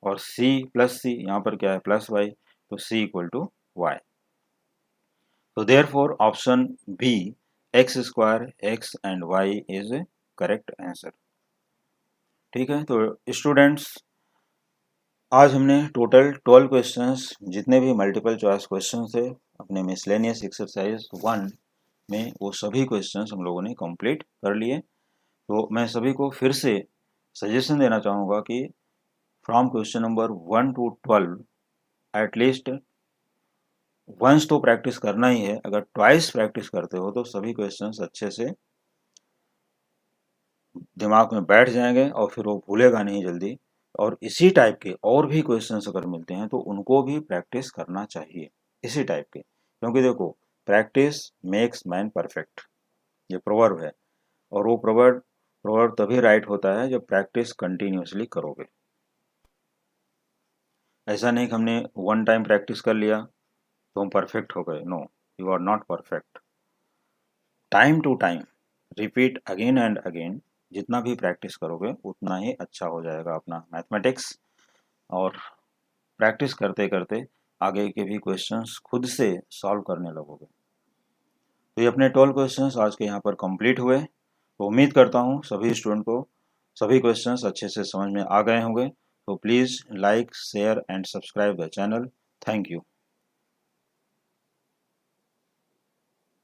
और c प्लस c, यहाँ पर क्या है प्लस y, तो c इक्वल टू y। तो therefore option B x square x and y is correct answer. ठीक है, तो स्टूडेंट्स आज हमने टोटल 12 क्वेश्चंस, जितने भी मल्टीपल चॉइस क्वेश्चंस थे अपने मिसलेनियस एक्सरसाइज 1 में, वो सभी क्वेश्चंस हम लोगों ने कंप्लीट कर लिए। तो मैं सभी को फिर से सजेशन देना चाहूँगा कि from question number 1 to 12 at least once तो प्रैक्टिस करना ही है। अगर ट्वाइस प्रैक्टिस करते हो तो सभी क्वेश्चंस अच्छे से दिमाग में बैठ जाएंगे और फिर वो भूलेगा नहीं जल्दी। और इसी टाइप के और भी क्वेश्चंस अगर मिलते हैं तो उनको भी प्रैक्टिस करना चाहिए, इसी टाइप के, क्योंकि देखो प्रैक्टिस मेक्स मैन परफेक्ट, ये प्रोवर्ब है। और वो प्रोवर्ब तभी राइट होता है जब प्रैक्टिस कंटिन्यूअसली करोगे। ऐसा नहीं कि हमने वन टाइम प्रैक्टिस कर लिया तो हम परफेक्ट हो गए, no, you are not perfect. Time to time repeat again and again, जितना भी प्रैक्टिस करोगे उतना ही अच्छा हो जाएगा अपना मैथमेटिक्स। और प्रैक्टिस करते करते आगे के भी क्वेश्चंस खुद से सॉल्व करने लगोगे। तो ये अपने 12 क्वेश्चंस आज के यहाँ पर कंप्लीट हुए। तो उम्मीद करता हूँ सभी स्टूडेंट को सभी क्वेश्चंस अच्छे से समझ में आ गए होंगे। तो please like, share and subscribe the channel. Thank you.